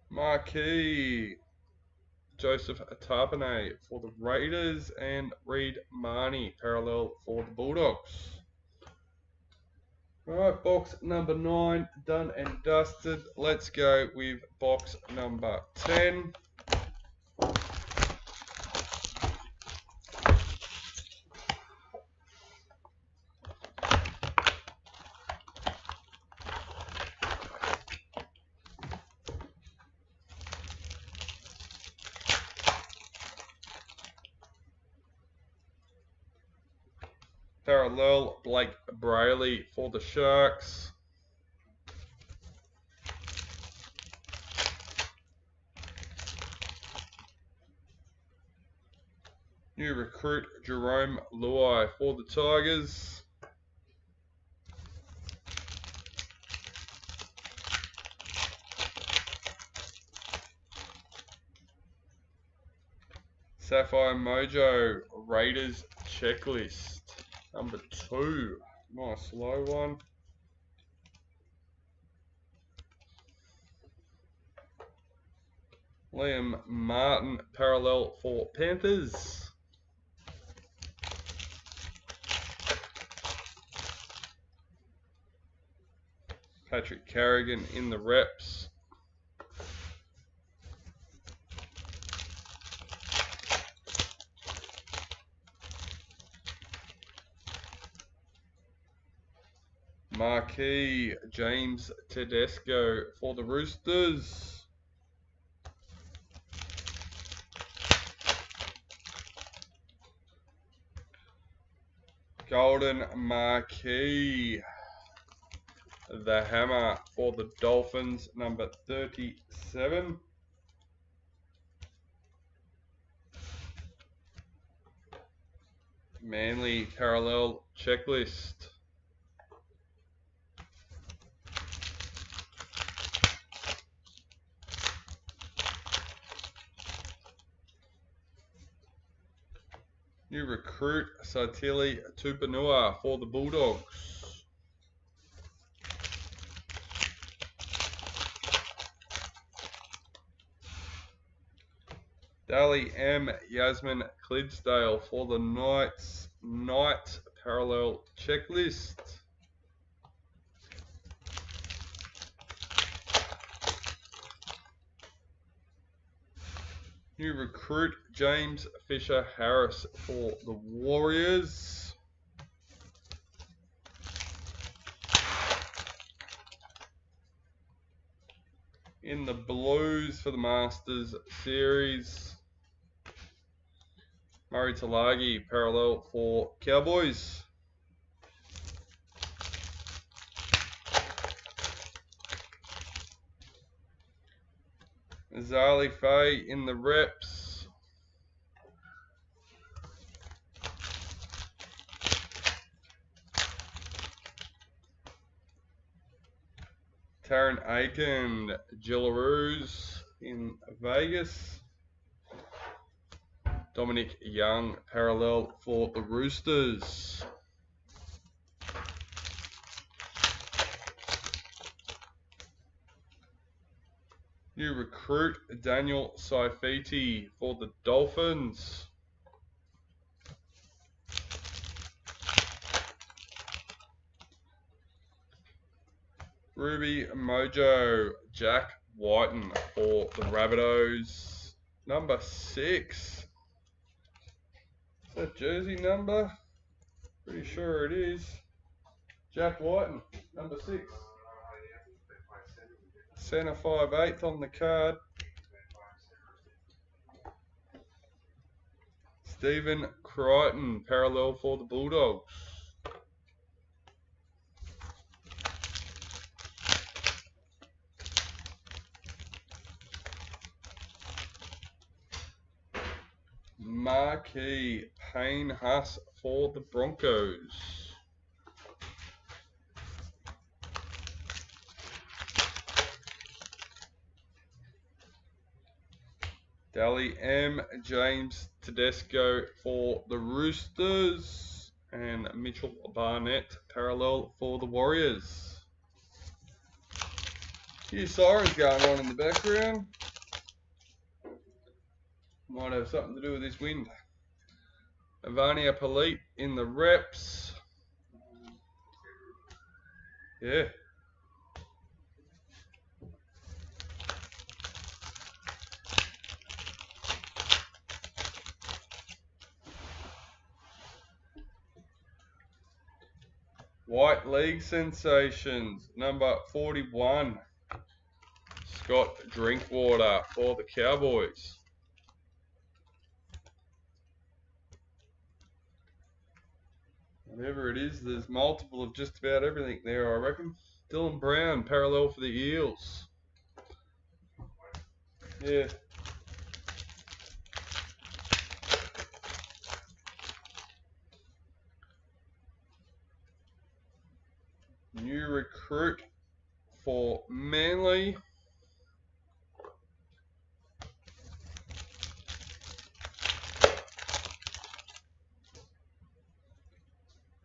Marquee, Joseph Tarpanay for the Raiders, and Reed Marnie, parallel for the Bulldogs. Alright, box number 9 done and dusted. Let's go with box number 10. Parallel, Blake Brayley for the Sharks. New recruit, Jerome Lowe for the Tigers. Sapphire Mojo, Raiders checklist. Number 2. Nice low one. Liam Martin, parallel for Panthers. Patrick Carrigan in the reps. Marquee, James Tedesco for the Roosters. Golden Marquee, the Hammer for the Dolphins, number 37. Manly parallel checklist. New recruit, Satili Tupanua for the Bulldogs. Dali M. Yasmin Clydesdale for the Knights, Night parallel checklist. New recruit James Fisher-Harris for the Warriors. In the Blues for the Masters Series, Murray Talagi parallel for Cowboys. Zali Faye in the reps. Taron Aiken, Gillaroos in Vegas. Dominic Young parallel for the Roosters. New recruit Daniel Saifiti for the Dolphins. Ruby Mojo Jack Whiten for the Rabbitohs. Number 6. Is that jersey number? Pretty sure it is. Jack Whiten, number 6. Centre 5/8 on the card. Stephen Crichton, parallel for the Bulldogs. Marquee Payne Huss for the Broncos. Dally M. James Tedesco for the Roosters. And Mitchell Barnett parallel for the Warriors. A few sirens going on in the background. Might have something to do with this wind. Avania Polite in the reps. Yeah. White League Sensations, number 41. Scott Drinkwater for the Cowboys. Whatever it is, there's multiple of just about everything there, I reckon. Dylan Brown, parallel for the Eels. Yeah. New recruit for Manly.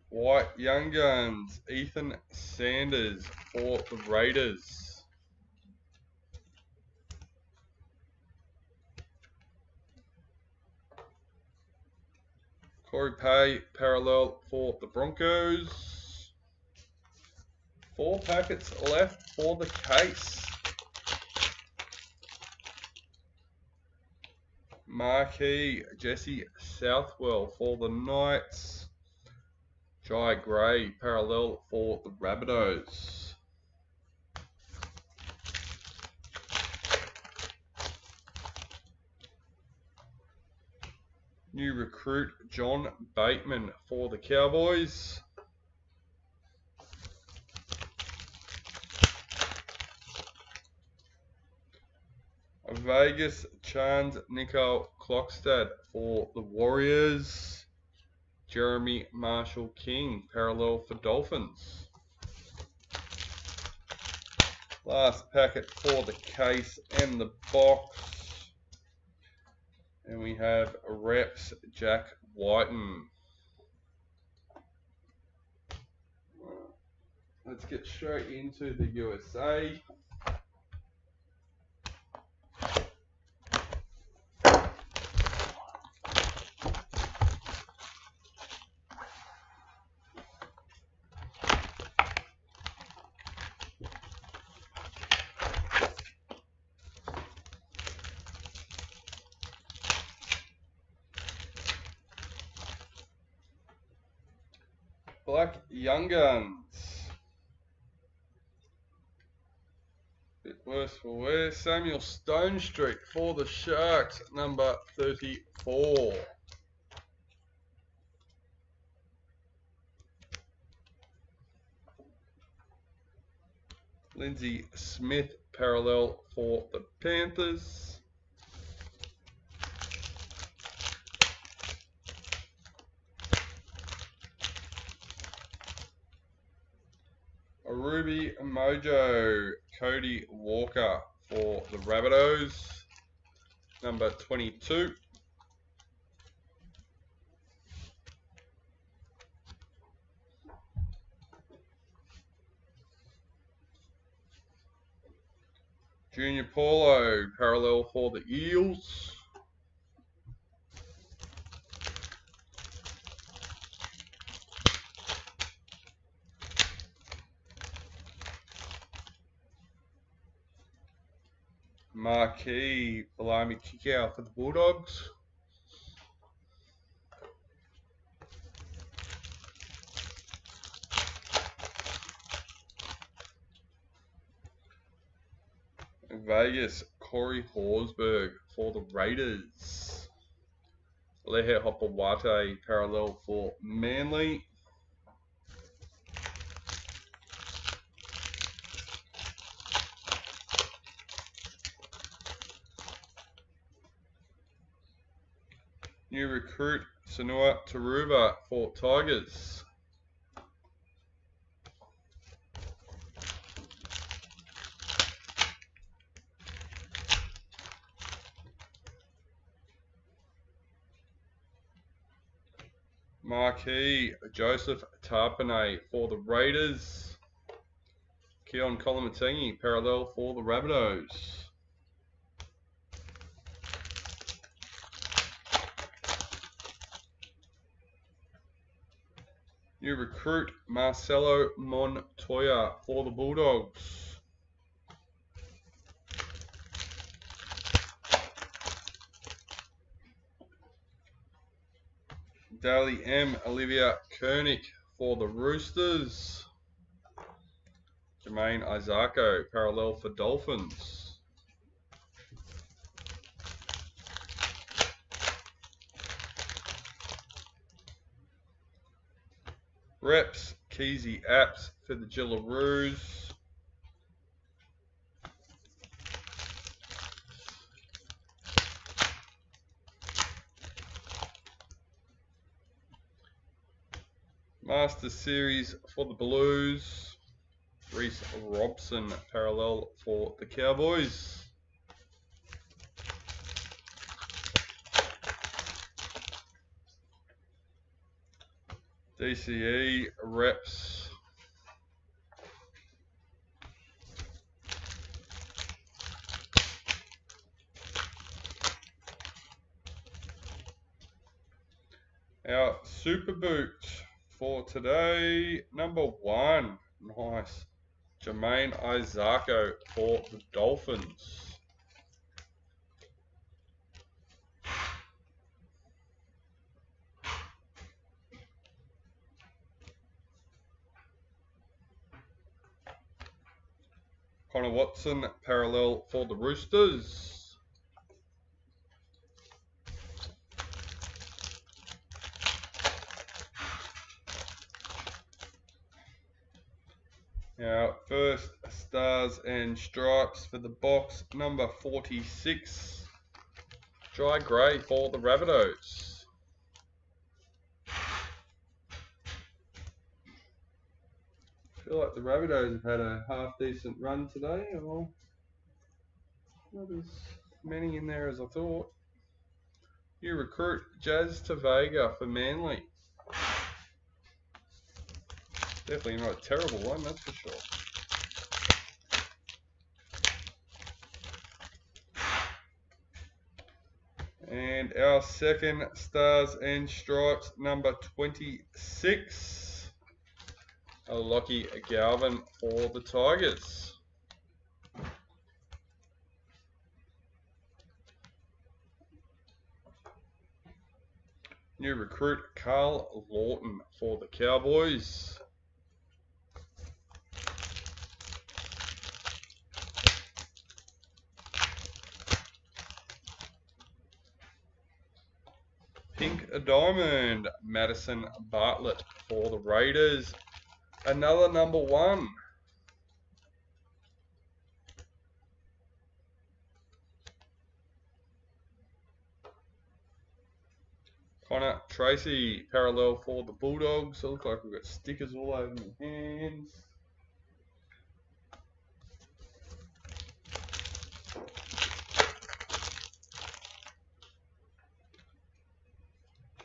White Young Guns, Ethan Sanders for the Raiders. Corey Pay, parallel for the Broncos. 4 packets left for the case. Marquee Jesse Southwell for the Knights. Jai Gray parallel for the Rabbitohs. New recruit John Bateman for the Cowboys. Vegas Chance Nicole Klokstad for the Warriors. Jeremy Marshall King, parallel for Dolphins. Last packet for the case and the box. And we have reps Jack Whiten. Let's get straight into the USA. Black Young Guns. Bit worse for wear. Samuel Stone Street for the Sharks, number 34. Lindsay Smith parallel for the Panthers. A Ruby Mojo Cody Walker for the Rabbitohs, number 22. Junior Paulo parallel for the Eels. Marquee Blimey kick out for the Bulldogs. Vegas Corey Horsburgh for the Raiders. Lehe Hopawate parallel for Manly. New recruit Sanua Taruva for Tigers. Marquee Joseph Tarpanay for the Raiders. Keon Kolomatangi parallel for the Rabbitohs. New recruit Marcelo Montoya for the Bulldogs. Daly M. Olivia Koenig for the Roosters. Jermaine Isako parallel for Dolphins. Reps Keezy Apps for the Jillaroos. Master Series for the Blues. Reese Robson parallel for the Cowboys. DCE reps. Our Super Boot for today, number 1. Nice. Jermaine Isako for the Dolphins. Connor Watson parallel for the Roosters. Now, first Stars and Stripes for the box, number 46. Dry grey for the Rabbitohs. I feel like the Rabbitohs have had a half-decent run today, or not as many in there as I thought. New recruit Jazz Tavega for Manly. Definitely not a terrible one, that's for sure. And our second Stars and Stripes, number 26. A Lockie Galvin for the Tigers. New recruit Carl Lawton for the Cowboys. Pink Diamond, Madison Bartlett for the Raiders. Another number 1. Connor Tracy, parallel for the Bulldogs. So it looks like we've got stickers all over my hands.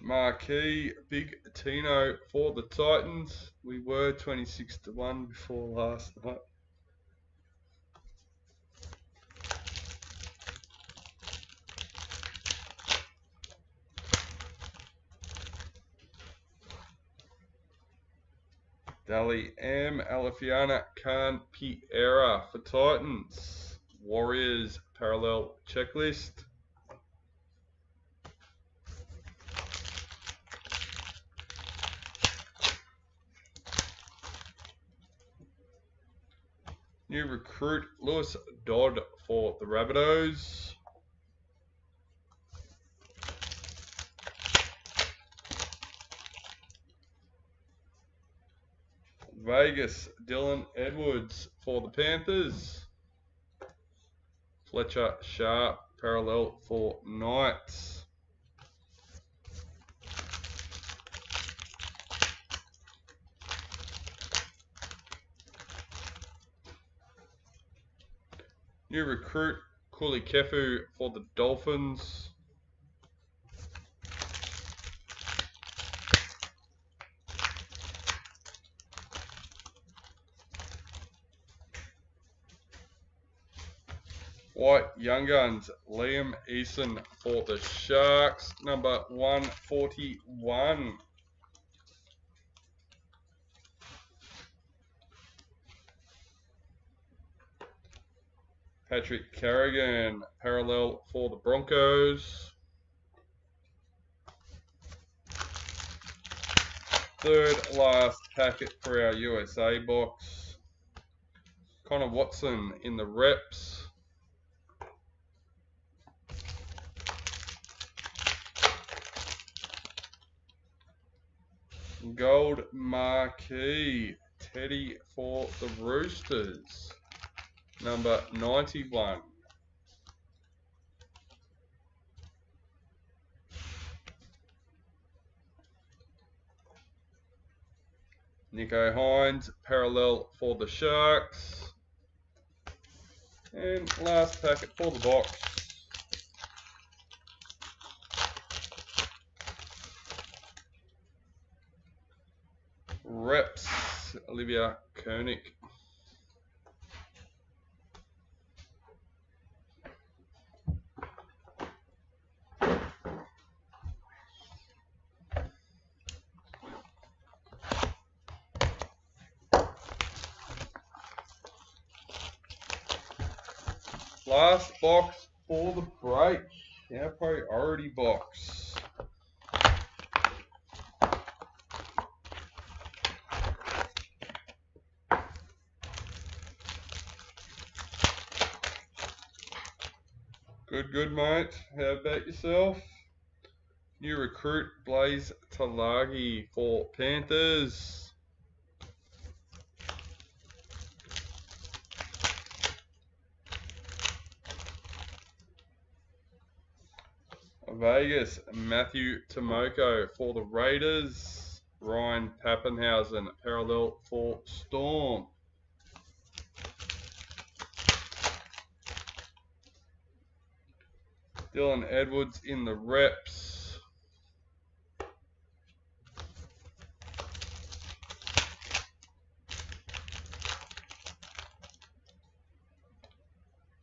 Marquee, Big Tino for the Titans. We were 26-1 before last night. Dali M, Alifiana Khan Piera for Titans. Warriors, parallel checklist. New recruit Lewis Dodd for the Rabbitohs. Vegas, Dylan Edwards for the Panthers. Fletcher Sharp, parallel for Knights. New recruit Kuli Kefu for the Dolphins. White Young Guns, Liam Eason for the Sharks, number 141. Patrick Carrigan, parallel for the Broncos. Third last packet for our USA box. Connor Watson in the reps. Gold marquee, Teddy for the Roosters, number 91. Nico Hines, parallel for the Sharks. And last packet for the box. Reps, Olivia Koenig. Last box for the break, our priority box. Good, mate. How about yourself? New recruit Blaze Talagi for Panthers. Vegas, Matthew Tomoko for the Raiders. Ryan Pappenhausen, parallel for Storm. Dylan Edwards in the reps.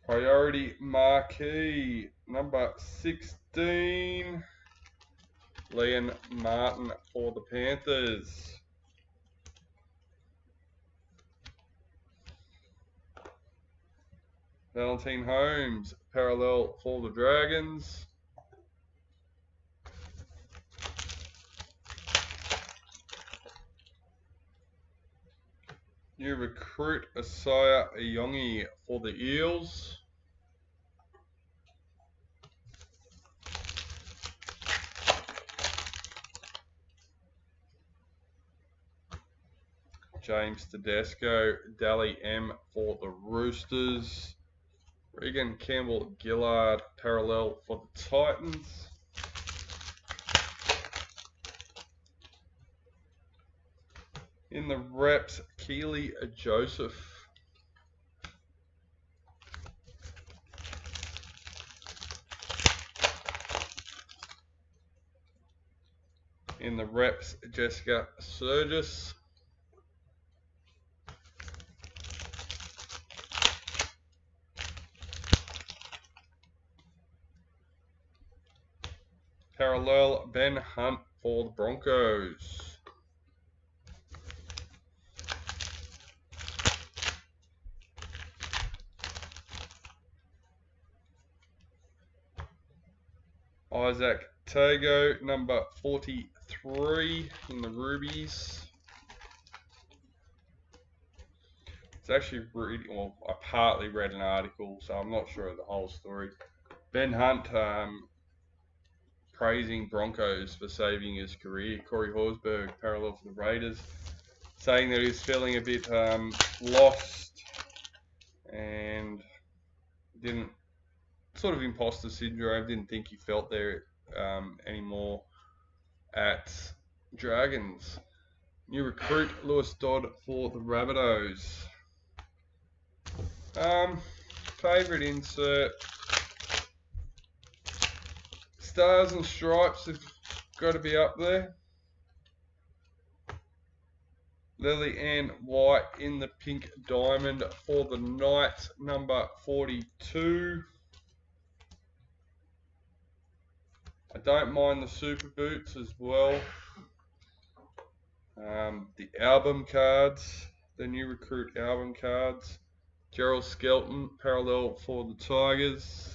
Priority marquee, number 16. Liam Martin for the Panthers. Valentine Holmes, parallel for the Dragons. New recruit Asaya Iyongi for the Eels. James Tedesco, Dally M for the Roosters. Regan Campbell Gillard parallel for the Titans. In the reps, Keely Joseph. In the reps, Jessica Surgis. Parallel, Ben Hunt for the Broncos. Isaac Tago, number 43 in the Rubies. It's actually reading, well, I partly read an article, so I'm not sure of the whole story. Ben Hunt praising Broncos for saving his career. Corey Horsburgh, parallel for the Raiders, saying that he's feeling a bit lost and didn't, sort of imposter syndrome, didn't think he felt there anymore at Dragons. New recruit Lewis Dodd for the Rabbitohs. Favourite insert. Stars and Stripes have got to be up there. Lily Ann White in the pink diamond for the Knights, number 42. I don't mind the super boots as well. The album cards, the new recruit album cards. Gerald Skelton, parallel for the Tigers.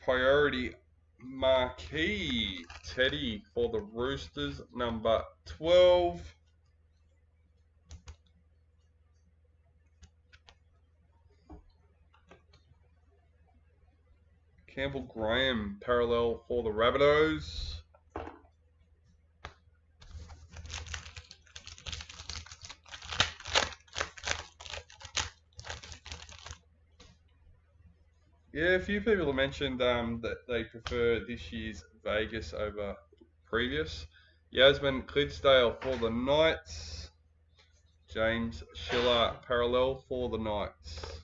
Priority Marquee Teddy for the Roosters, number 12. Campbell Graham, parallel for the Rabbitohs. Yeah, a few people have mentioned that they prefer this year's Vegas over previous. Yasmin Clydesdale for the Knights. James Schiller, parallel for the Knights.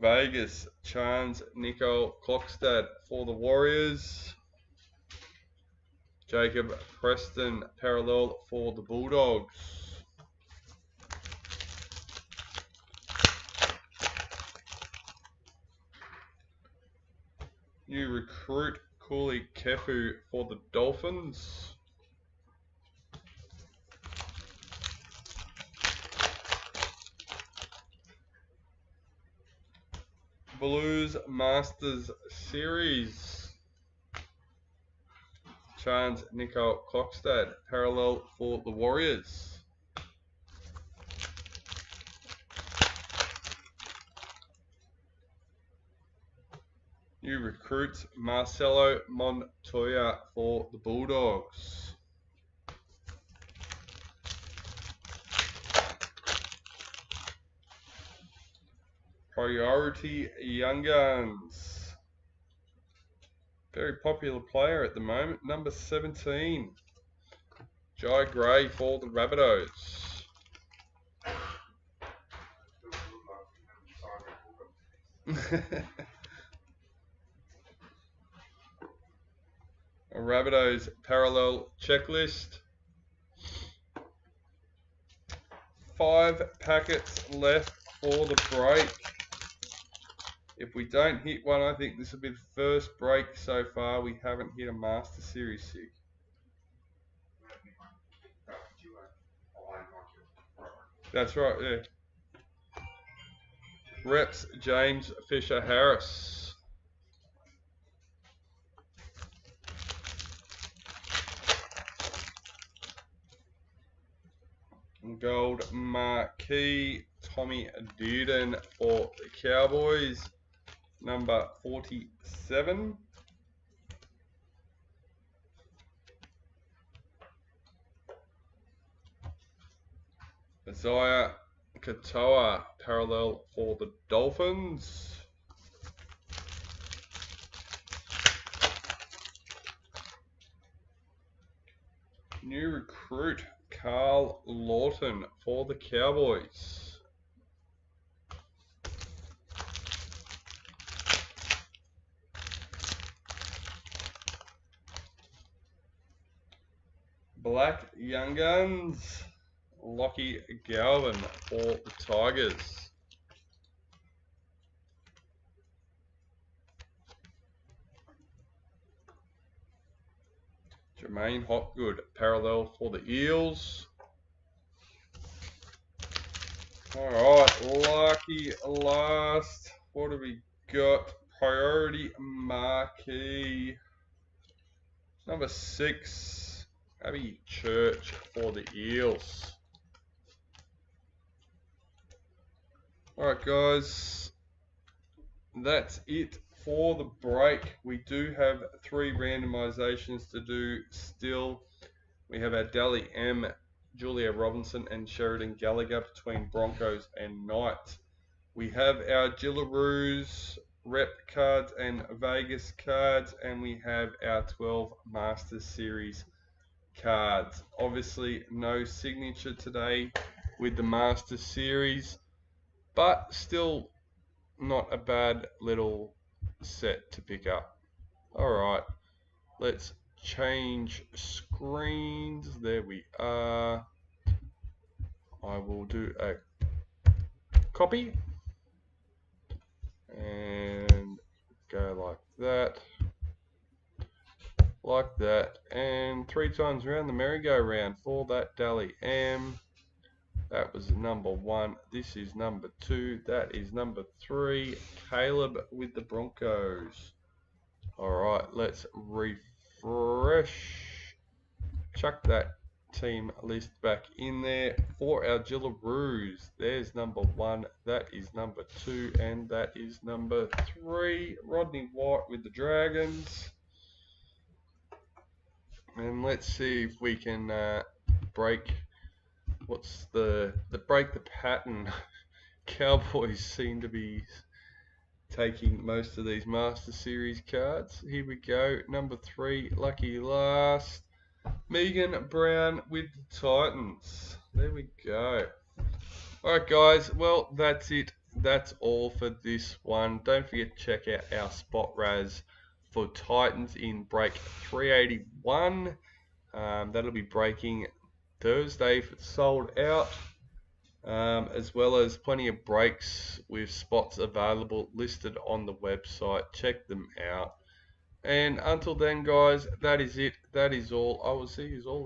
Vegas, Chance Nico Klokstad for the Warriors. Jacob Preston, parallel for the Bulldogs. New recruit Cooley Kefu for the Dolphins. Blues Masters Series. Chance Nico Klokstad, parallel for the Warriors. New recruits Marcelo Montoya for the Bulldogs. Priority Young Guns. Very popular player at the moment, number 17. Jai Gray for the Rabbitohs. A Rabbitohs parallel checklist. 5 packets left for the break. If we don't hit one, I think this will be the first break so far. We haven't hit a Master Series 6. That's right, yeah. Reps James Fisher-Harris. Gold marquee Tommy Dearden for the Cowboys, number 47. Isaiah Katoa parallel for the Dolphins. New recruit Carl Lawton for the Cowboys. Black Young Guns Lockie Galvin for the Tigers. Jermaine Hopgood parallel for the Eels. Alright, lucky last. What do we got? Priority marquee. Number 6, Abby Church for the Eels. Alright guys, that's it for the break. We do have 3 randomizations to do still. We have our Dally M, Julia Robinson and Sheridan Gallagher between Broncos and Knights. We have our Gillaroos, Rep cards and Vegas cards, and we have our 12 Masters Series cards. Obviously no signature today with the Masters Series, but still not a bad little set to pick up. Alright, let's change screens. There we are. I will do a copy and go like that, and 3 times around the merry-go-round for that Dally M. That was number 1. This is number 2. That is number 3. Caleb with the Broncos. Alright, let's refresh. Chuck that team list back in there for our Gillaroos. There's number 1. That is number 2. And that is number 3. Rodney White with the Dragons. And let's see if we can break... What's break the pattern? Cowboys seem to be taking most of these Master Series cards. Here we go. Number 3, lucky last. Megan Brown with the Titans. There we go. Alright guys, well that's it. That's all for this one. Don't forget to check out our spot raz for Titans in break 381. That'll be breaking Thursday if it's sold out, as well as plenty of breaks with spots available listed on the website. Check them out. And until then guys, that is it. That is all. I will see you all